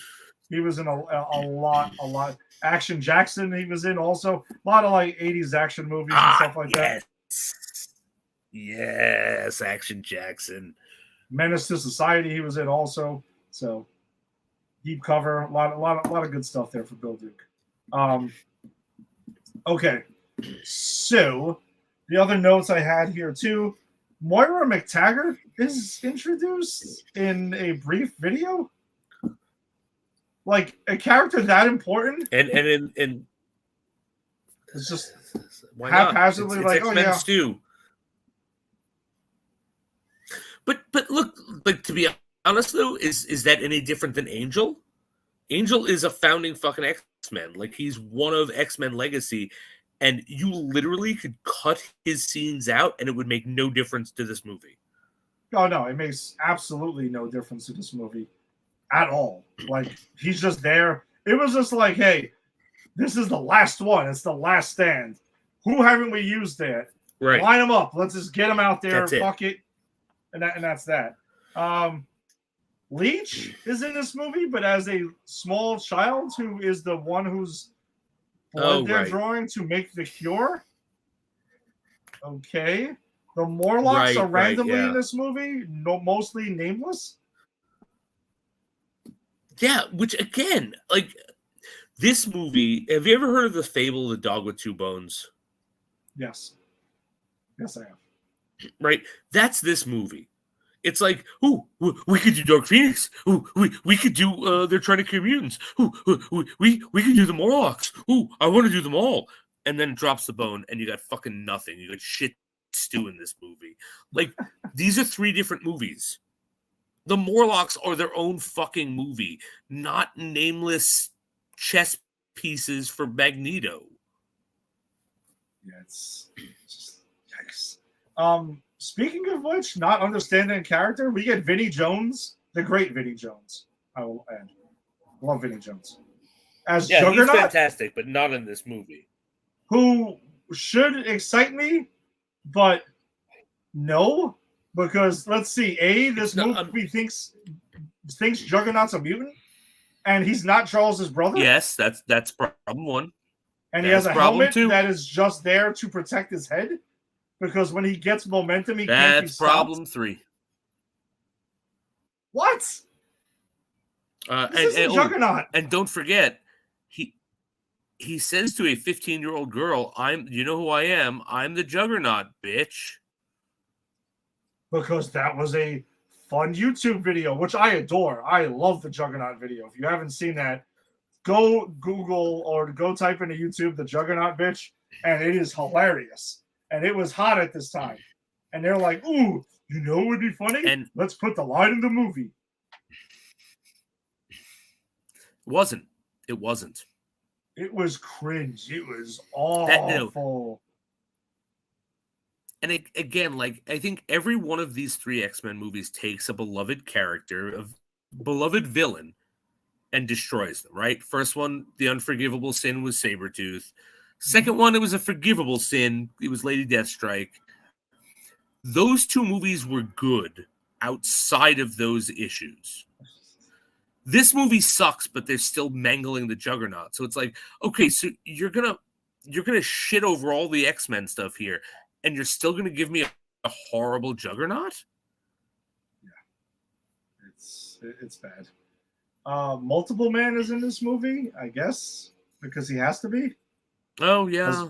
He was in a lot. Action Jackson, he was in also. A lot of, like, 80s action movies and stuff like that. Yes, Action Jackson. Menace to Society, he was in also. So, deep cover, a lot of good stuff there for Bill Duke. Okay, so the other notes I had here too, Moira McTaggart is introduced in a brief video. Like, a character that important, and it's just haphazardly like, oh yeah, stew. But look, like, to be honest though, is that any different than Angel? Angel is a founding fucking X-Men. Like, he's one of X-Men legacy, and you literally could cut his scenes out and it would make no difference to this movie. Oh no, it makes absolutely no difference to this movie at all. Like, he's just there. It was just like, hey, this is the last one. It's the last stand. Who haven't we used yet? Right. Line them up. Let's just get them out there. Fuck it. And that's that. Leech is in this movie, but as a small child who is the one who's blood they're drawing to make the cure. Okay. The Morlocks are randomly in this movie, mostly nameless. Yeah, which, again, like, This movie, have you ever heard of the fable of the dog with two bones? Yes. Yes, I have. Right? That's this movie. It's like, ooh, we could do Dark Phoenix. Ooh, we could do they're trying to kill mutants. Ooh, we could do the Morlocks. Ooh, I want to do them all. And then drops the bone, and you got fucking nothing. You got shit stew in this movie. Like, these are 3 different movies. The Morlocks are their own fucking movie, not nameless chess pieces for Magneto. Yeah, it's just yikes. Speaking of which, not understanding character, we get Vinnie Jones, the great Vinnie Jones. I will add. Love Vinnie Jones. As Juggernaut, he's fantastic, but not in this movie. Who should excite me, but no, because let's see. This movie thinks Juggernaut's a mutant, and he's not Charles's brother. Yes, that's problem 1. And he has a helmet that is just there to protect his head, because when he gets momentum, he can't be stopped. That's problem 3. What? This is Juggernaut. And don't forget, he says to a 15-year-old girl, you know who I am? I'm the Juggernaut, bitch. Because that was a fun YouTube video, which I adore. I love the Juggernaut video. If you haven't seen that, go Google or go type into YouTube the Juggernaut bitch, and it is hilarious. And it was hot at this time. And they're like, ooh, you know what would be funny? And let's put the line in the movie. It wasn't. It was cringe. It was awful. And again, like, I think every one of these 3 X-Men movies takes a beloved character, a beloved villain, and destroys them, right? First one, the unforgivable sin was Sabretooth. Second one, it was a forgivable sin. It was Lady Deathstrike. Those 2 movies were good outside of those issues. This movie sucks, but they're still mangling the Juggernaut. So it's like, okay, so you're gonna shit over all the X-Men stuff here, and you're still gonna give me a horrible Juggernaut? Yeah, it's bad. Multiple Man is in this movie, I guess, because he has to be. Oh yeah,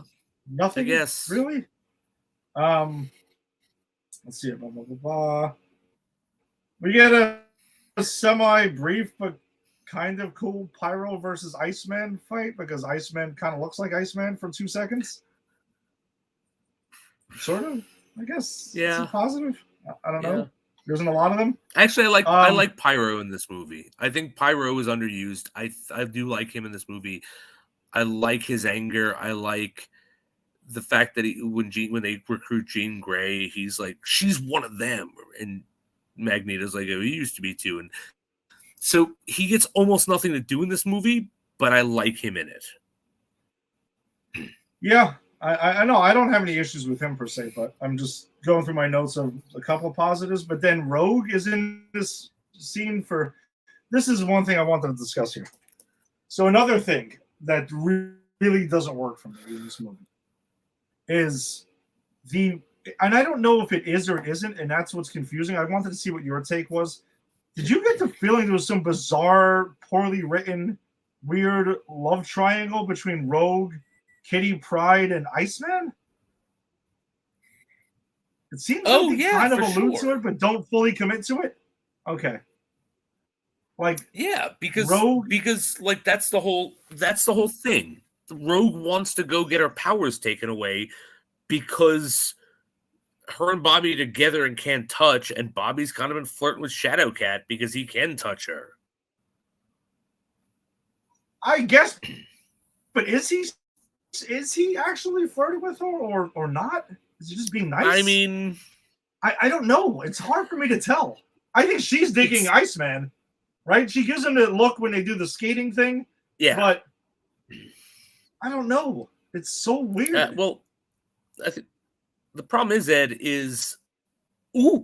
nothing. I guess really. Let's see. We get a semi-brief but kind of cool Pyro versus Iceman fight, because Iceman kind of looks like Iceman for 2 seconds. Sort of, I guess. Yeah. Positive. I don't know. There isn't a lot of them. Actually, I like Pyro in this movie. I think Pyro is underused. I do like him in this movie. I like his anger. I like the fact that when they recruit Jean Grey, he's like, she's one of them, and Magneto's like, oh, he used to be too. And so he gets almost nothing to do in this movie, but I like him in it. Yeah, I know. I don't have any issues with him per se, but I'm just going through my notes of a couple of positives. But then Rogue is in this scene for... This is one thing I wanted to discuss here. So another thing that really doesn't work for me in this movie is and I don't know if it is or it isn't, and that's what's confusing. I wanted to see what your take was. Did you get the feeling there was some bizarre, poorly written, weird love triangle between Rogue, Kitty Pryde, and Iceman? It seems like they kind of allude to it, but don't fully commit to it. Okay. Like, yeah, because Rogue, like that's the whole thing. Rogue wants to go get her powers taken away because her and Bobby together and can't touch, and Bobby's kind of been flirting with Shadowcat because he can touch her. I guess, but is he actually flirting with her or not? Is he just being nice? I mean, I don't know. It's hard for me to tell. I think she's digging Iceman, right? She gives him the look when they do the skating thing. Yeah, but I don't know. It's so weird. Well, I think the problem is, Ed, is we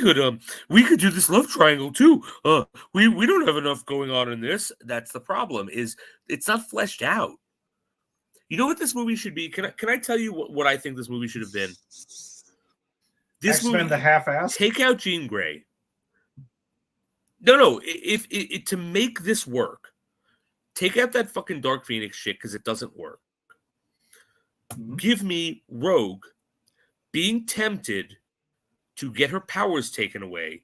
could do this love triangle too. We don't have enough going on in this. That's the problem. Is it's not fleshed out. You know what this movie should be? Can I tell you what I think this movie should have been? This X-Men movie, the half-ass. Take out Jean Grey. No. If to make this work, take out that fucking Dark Phoenix shit because it doesn't work. Mhm. Give me Rogue being tempted to get her powers taken away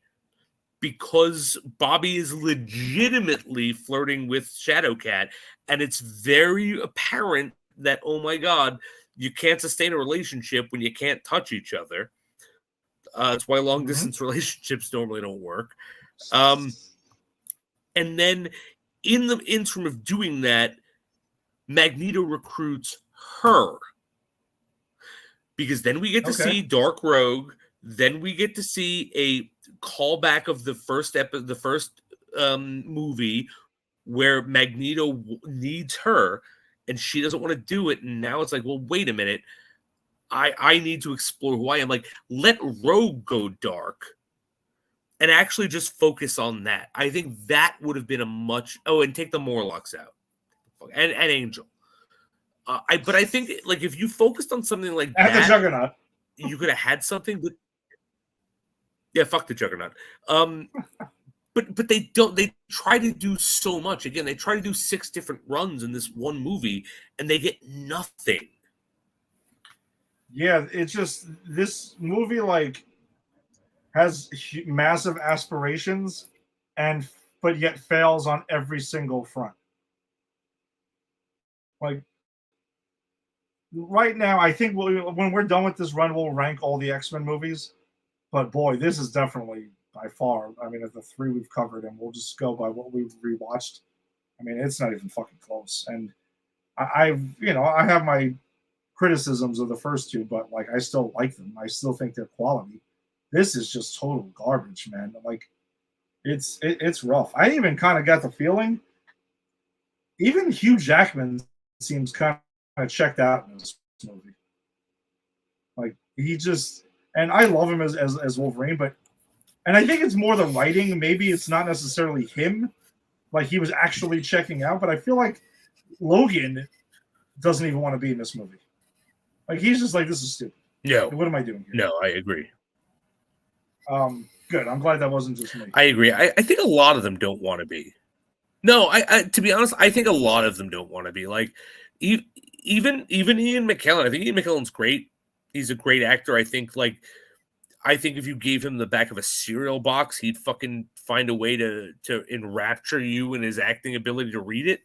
because Bobby is legitimately flirting with Shadowcat, and it's very apparent that, oh my god, you can't sustain a relationship when you can't touch each other. That's why long distance relationships normally don't work. And then in the interim of doing that, Magneto recruits her. Because then we get to see Dark Rogue. Then we get to see a callback of the first movie where Magneto needs her and she doesn't want to do it. And now it's like, well, wait a minute. I need to explore who I am. Like, let Rogue go dark and actually just focus on that. I think that would have been a much... Oh, and take the Morlocks out. And Angel. But I think, like, if you focused on something like and that... the Juggernaut. You could have had something, but... Yeah, fuck the Juggernaut. But they don't... They try to do so much. Again, they try to do 6 different runs in this one movie, and they get nothing. Yeah, it's just... This movie, like, has massive aspirations, but yet fails on every single front. Like, right now, I think when we're done with this run, we'll rank all the X-Men movies. But boy, this is definitely by far. I mean, of the 3 we've covered, and we'll just go by what we've rewatched. I mean, it's not even fucking close. And I have my criticisms of the first 2, but like I still like them. I still think they're quality. This is just total garbage, man. Like, it's rough. I even kind of got the feeling even Hugh Jackman seems kind of checked out in this movie. Like, he just... And I love him as Wolverine, but... And I think it's more the writing. Maybe it's not necessarily him. Like, he was actually checking out, but I feel like Logan doesn't even want to be in this movie. Like, he's just like, this is stupid. No. What am I doing here? No, I agree. Good. I'm glad that wasn't just me. I agree. I think a lot of them don't want to be. No, I to be honest, I think a lot of them don't want to be. Like, even Ian McKellen. I think Ian McKellen's great. He's a great actor. I think if you gave him the back of a cereal box, he'd fucking find a way to enrapture you in his acting ability to read it.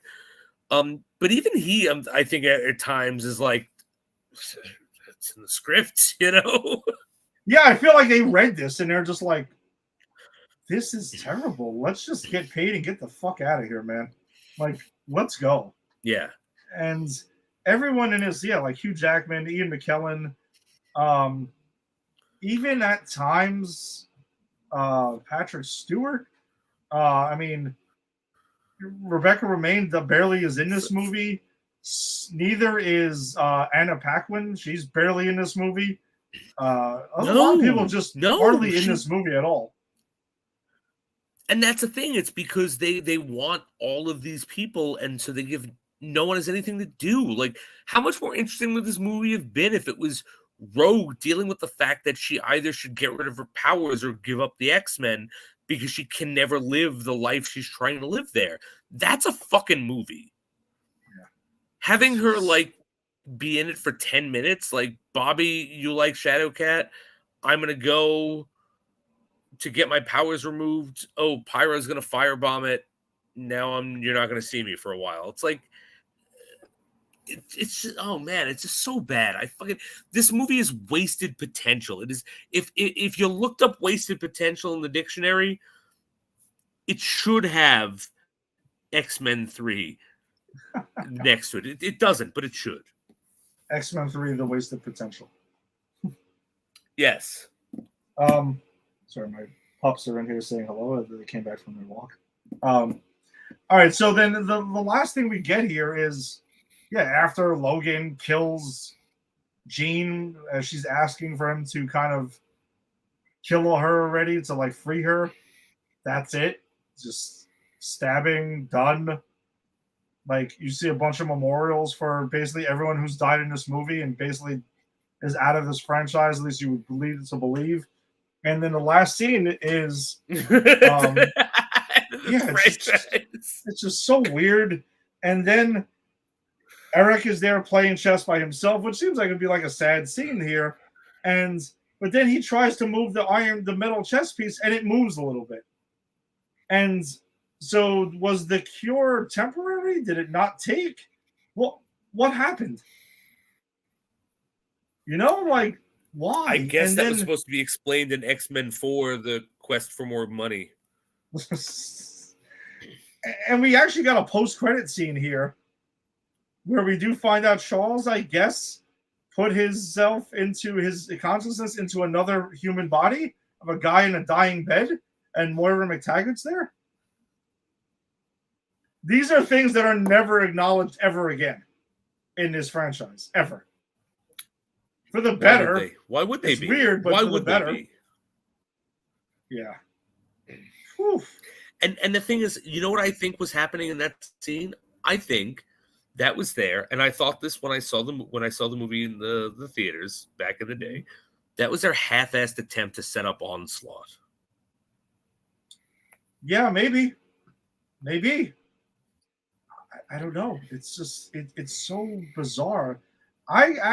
But even he, I think at times is like, it's in the script, you know? Yeah, I feel like they read this and they're just like, this is terrible. Let's just get paid and get the fuck out of here, man. Like, let's go. Yeah. And everyone in this, like Hugh Jackman, Ian McKellen, even at times, Patrick Stewart. I mean, Rebecca Romaine barely is in this movie. Neither is Anna Paquin. She's barely in this movie. A lot of people just hardly in this movie at all. And that's the thing. It's because they want all of these people, and so they give no one has anything to do. Like, how much more interesting would this movie have been if it was Rogue dealing with the fact that she either should get rid of her powers or give up the X-Men because she can never live the life she's trying to live there. That's a fucking movie. Yeah. Having her, like, be in it for 10 minutes, like, Bobby, you like Shadowcat? I'm going to go to get my powers removed. Oh, Pyro's going to firebomb it. Now you're not going to see me for a while. It's like, it's just, oh man, it's just so bad. This movie is wasted potential. It is, if you looked up wasted potential in the dictionary, it should have X-Men 3 next to it. It doesn't, but it should. X-Men 3, The Wasted Potential. Yes. Sorry, my pups are in here saying hello. They came back from their walk. All right, so then the last thing we get here is, after Logan kills Jean, as she's asking for him to kind of kill her already to like free her. That's it. Just stabbing, done. Like, you see a bunch of memorials for basically everyone who's died in this movie and basically is out of this franchise, at least you would believe. And then the last scene is it's just so weird. And then Eric is there playing chess by himself, which seems like it'd be like a sad scene here. But then he tries to move the metal chess piece, and it moves a little bit. And so, was the cure temporary? Did it not take? What happened? Like why? I guess and that then, was supposed to be explained in X-Men 4, the quest for more money. And we actually got a post-credit scene here where we do find out Charles, I guess, put himself into his consciousness into another human body of a guy in a dying bed, and Moira McTaggart's there. These are things that are never acknowledged ever again in this franchise, ever. For the better. Why would they it's be? Weird, but why for would the better. They be? Yeah. Whew. And the thing is, you know what I think was happening in that scene? I think that was there, and I thought this when I saw the movie in the theaters back in the day. That was their half-assed attempt to set up Onslaught. Yeah, maybe. I don't know. It's just it's so bizarre. I've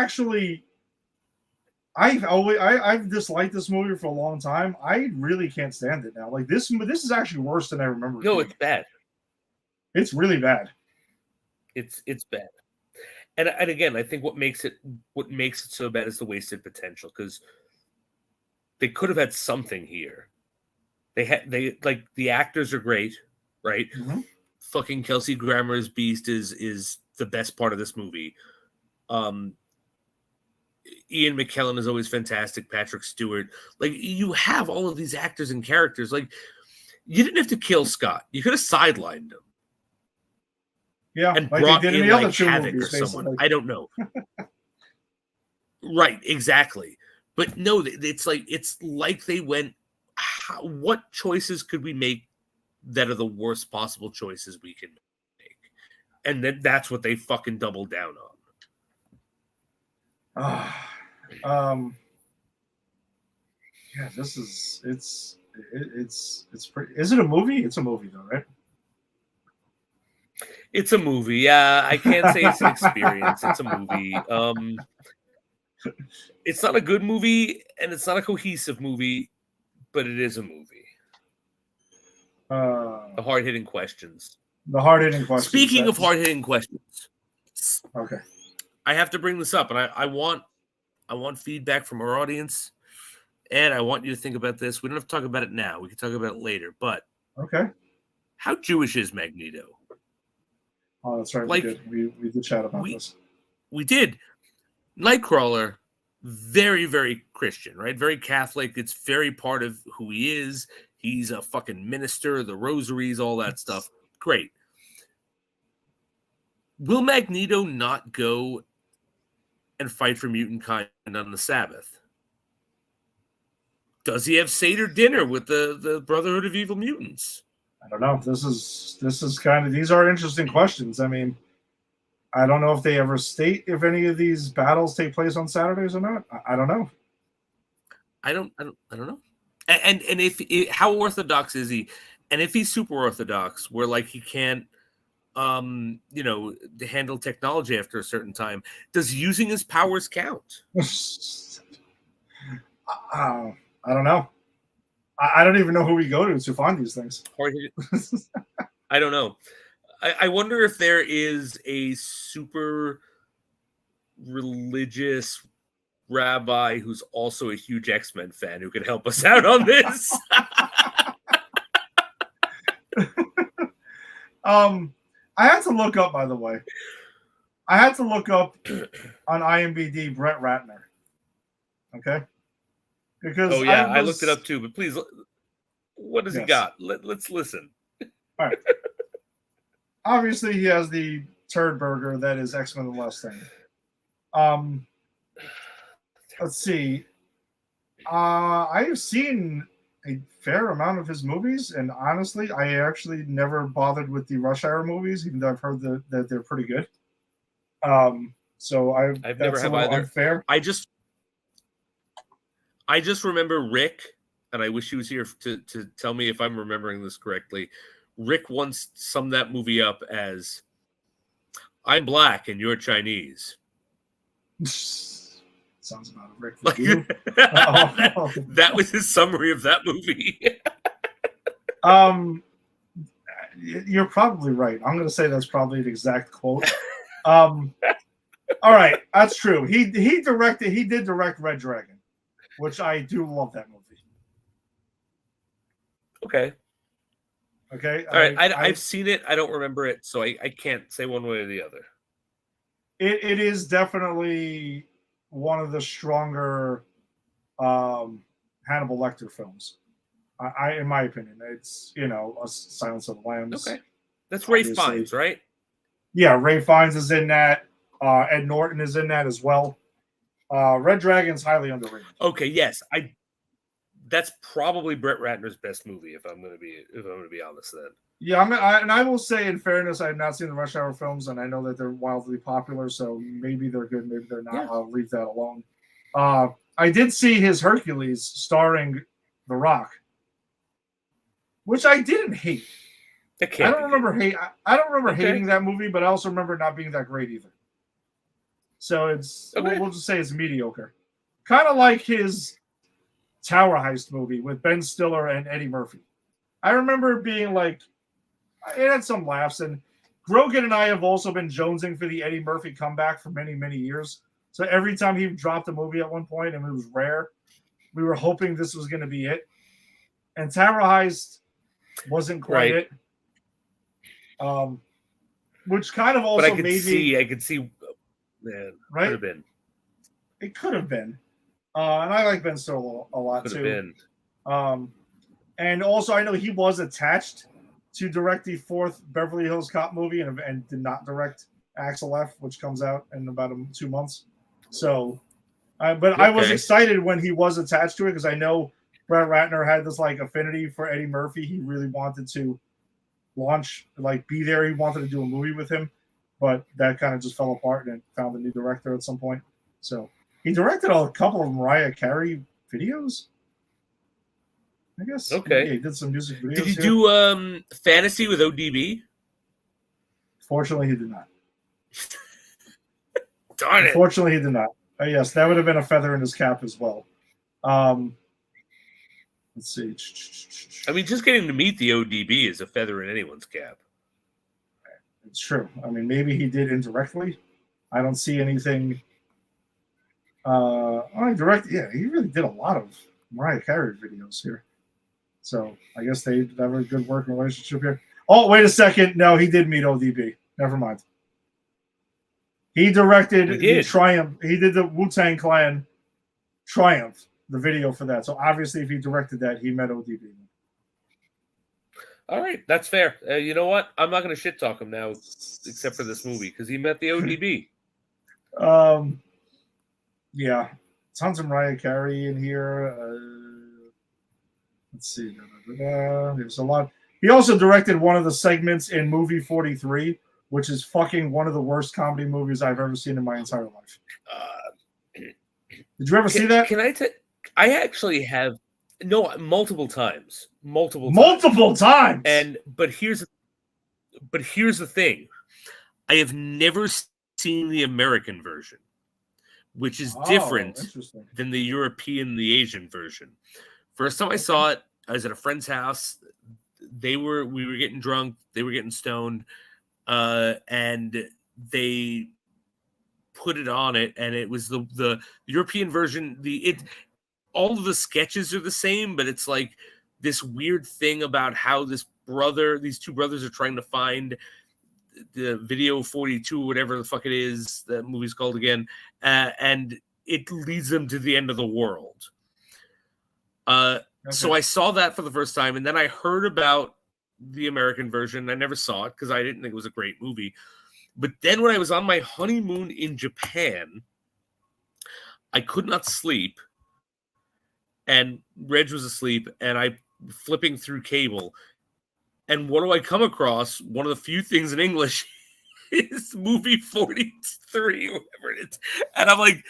disliked this movie for a long time. I really can't stand it now. Like this is actually worse than I remember. No, it's bad. It's really bad. It's bad. And again, I think what makes it so bad is the wasted potential, because they could have had something here. They like, the actors are great, right? Mm-hmm. Fucking Kelsey Grammer's Beast is the best part of this movie. Ian McKellen is always fantastic. Patrick Stewart, like, you have all of these actors and characters. Like, you didn't have to kill Scott. You could have sidelined him. Yeah, and like brought they did in the like other two Havoc movies, or someone. basically. I don't know. Right, exactly. But no, it's like they went, what choices could we make that are the worst possible choices we can make? And then that's what they fucking doubled down on. Yeah, this is it's pretty. Is it a movie? It's a movie though, right? It's a movie. Yeah, I can't say it's an experience. It's a movie. It's not a good movie, and it's not a cohesive movie, but it is a movie. The hard-hitting questions. The hard-hitting questions. Speaking of hard-hitting questions, okay, I have to bring this up, and I want feedback from our audience, and I want you to think about this. We don't have to talk about it now. We can talk about it later. But okay, how Jewish is Magneto? Oh, that's right. Like, we did chat about this. We did. Nightcrawler, very, very Christian, right? Very Catholic. It's very part of who he is. He's a fucking minister, the rosaries, all that stuff. Great. Will Magneto not go and fight for mutant kind on the Sabbath? Does he have Seder dinner with the Brotherhood of Evil Mutants? I don't know. This is kind of, these are interesting questions. I mean, I don't know if they ever state if any of these battles take place on Saturdays or not. I don't know. I don't know. And if how orthodox is he? And if he's super orthodox, where like he can't handle technology after a certain time, does using his powers count? I don't know. I don't even know who we go to find these things. I don't know. I wonder if there is a super religious rabbi who's also a huge X-Men fan who can help us out on this. I had to look up, by the way. I had to look up on IMDb Brett Ratner. Okay? Because I looked it up too, but please, what does he got? Let's listen. All right. Obviously, he has the turd burger that is X-Men: The Last Stand. Let's see. I have seen a fair amount of his movies, and honestly, I actually never bothered with the Rush Hour movies, even though I've heard that they're pretty good. So I've never have either. Unfair. I just remember Rick, and I wish he was here to tell me if I'm remembering this correctly. Rick once summed that movie up as I'm black and you're Chinese. Sounds about a Rick Like, review. that was his summary of that movie. You're probably right. I'm going to say that's probably the exact quote. All right, that's true. He did direct Red Dragon, which I do love that movie. Okay. Okay. All right. I've seen it. I don't remember it, so I can't say one way or the other. It is definitely one of the stronger Hannibal Lecter films. I in my opinion, it's a Silence of the Lambs. Okay, that's Ralph Fiennes, right? Yeah, Ralph Fiennes is in that. Ed Norton is in that as well. Red Dragon's highly underrated. Okay, yes, that's probably Brett Ratner's best movie, if I'm going to be honest. Then, yeah, and I will say, in fairness, I have not seen the Rush Hour films, and I know that they're wildly popular. So maybe they're good, maybe they're not. Yeah. I'll leave that alone. I did see his Hercules starring The Rock, which I didn't hate. I don't remember hating that movie, but I also remember not being that great either. So it's we'll just say it's mediocre, kind of like his Tower Heist movie with Ben Stiller and Eddie Murphy. I remember it being like, it had some laughs, and Grogan and I have also been jonesing for the Eddie Murphy comeback for many, many years. So every time he dropped a movie at one point, and it was rare, we were hoping this was going to be it. And Tower Heist wasn't quite it. Which kind of also I could see, man, right? Could have been. It could have been. And I like Ben Stiller a lot could too. Have been. And also I know he was attached to direct the 4th Beverly Hills Cop movie and did not direct Axel F, which comes out in about 2 months. So, but I was excited when he was attached to it because I know Brett Ratner had this like affinity for Eddie Murphy. He really wanted to be there. He wanted to do a movie with him, but that kind of just fell apart and found a new director at some point. So he directed a couple of Mariah Carey videos, I guess. Okay. Yeah, he did some music videos. Did he do Fantasy with ODB? Fortunately, he did not. Darn it. Unfortunately, he did not. Yes, that would have been a feather in his cap as well. Let's see. I mean, just getting to meet the ODB is a feather in anyone's cap. It's true. I mean, maybe he did indirectly. I don't see anything. He really did a lot of Mariah Carey videos here. So I guess they have a good working relationship here. Oh, wait a second. No, he did meet ODB. Never mind. He directed the Triumph. He did the Wu-Tang Clan Triumph, the video for that. So obviously, if he directed that, he met ODB. All right, that's fair. You know what? I'm not going to shit talk him now, except for this movie, because he met the ODB. Yeah, tons of Mariah Carey in here. Let's see. There's a lot. He also directed one of the segments in movie 43, which is fucking one of the worst comedy movies I've ever seen in my entire life. Did you ever see that? I actually have. No, multiple times. Multiple times. But here's the thing. I have never seen the American version, which is different than the European, the Asian version. First time I saw it, I was at a friend's house. We were getting drunk, they were getting stoned, and they put it on it, and it was the European version. All of the sketches are the same, but it's like this weird thing about how these two brothers are trying to find the video 42, whatever the fuck it is, that movie's called again, and it leads them to the end of the world. So I saw that for the first time, and then I heard about the American version. I never saw it because I didn't think it was a great movie. But then when I was on my honeymoon in Japan, I could not sleep. And Reg was asleep, and I flipping through cable. And what do I come across? One of the few things in English is movie 43, whatever it is. And I'm like,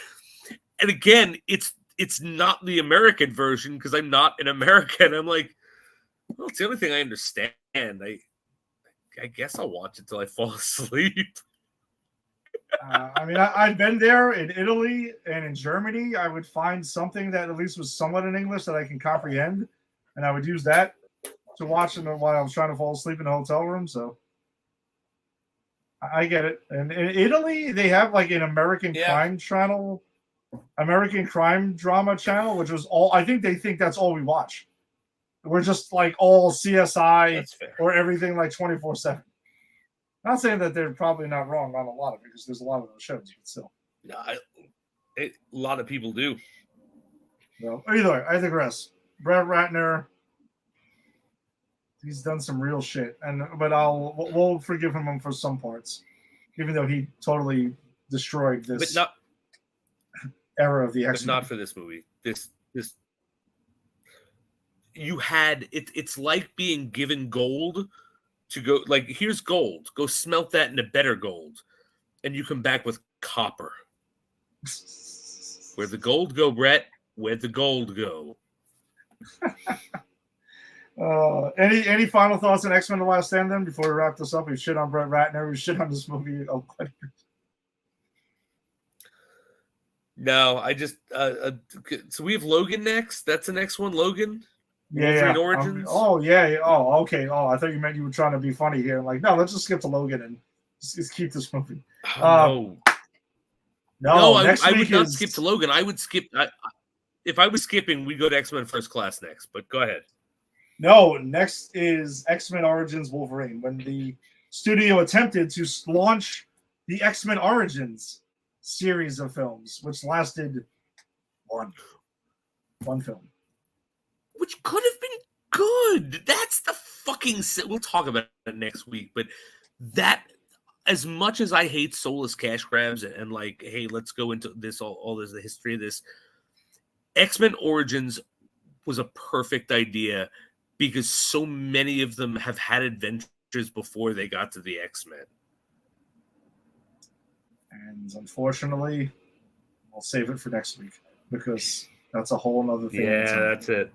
and again, it's not the American version because I'm not an American. I'm like, well, it's the only thing I understand. I guess I'll watch it till I fall asleep. I mean, I've been there in Italy and in Germany. I would find something that at least was somewhat in English that I can comprehend, and I would use that to watch it while I was trying to fall asleep in the hotel room. So I get it. And in Italy, they have like an American crime channel, American crime drama channel, which was all. I think they think that's all we watch. We're just like all CSI or everything like 24/7. Not saying that they're probably not wrong on a lot of it because there's a lot of those shows, but still. No, a lot of people do. Well, either way, I digress. Brett Ratner, he's done some real shit, but we'll forgive him for some parts, even though he totally destroyed this era of the X-Men. But not for this movie. This you had it. It's like being given gold to go. Like, here's gold. Go smelt that into better gold, and you come back with copper. Where the gold go, Brett? Where'd the gold go? Any final thoughts on X-Men: The Last Stand then before we wrap this up? We shit on Brett Ratner. We shit on this movie. No, I just so we have Logan next. That's the next one, Logan. Yeah. Origins. Okay. I thought you meant you were trying to be funny here. Like, no, let's just skip to Logan and just keep this movie. No, I would not skip to Logan. I would skip. If I was skipping, we go to X-Men First Class next. But go ahead. No, next is X-Men Origins Wolverine. When the studio attempted to launch the X-Men Origins series of films, which lasted one film. Which could have been good. That's the fucking... We'll talk about it next week. But that... As much as I hate soulless cash grabs and like, hey, let's go into this, all this, the history of this, X-Men Origins was a perfect idea because so many of them have had adventures before they got to the X-Men. And unfortunately, we'll save it for next week because that's a whole nother thing. Yeah, that's it.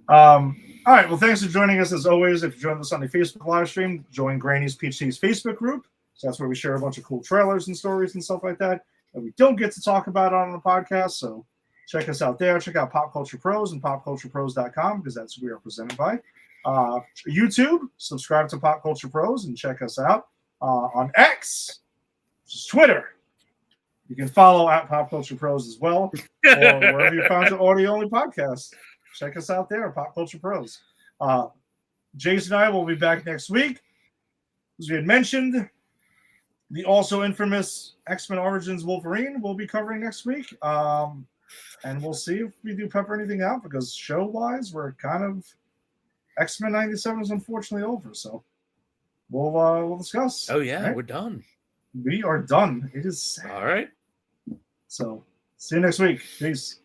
All right. Well, thanks for joining us as always. If you joined us on the Facebook live stream, join Granny's PhD's Facebook group. So that's where we share a bunch of cool trailers and stories and stuff like that we don't get to talk about on the podcast. So check us out there. Check out Pop Culture Pros and popculturepros.com because that's who we are presented by. YouTube, subscribe to Pop Culture Pros and check us out on X, which is Twitter. You can follow at Pop Culture Pros as well, or wherever you found your audio-only podcast. Check us out there, Pop Culture Pros. Jason and I will be back next week. As we had mentioned, the also infamous X-Men Origins Wolverine we'll be covering next week. And we'll see if we do pepper anything out because show-wise, we're kind of... X-Men 97 is unfortunately over, so we'll discuss. Oh, yeah, right? We're done. We are done. It is sad. All right. So, see you next week. Peace.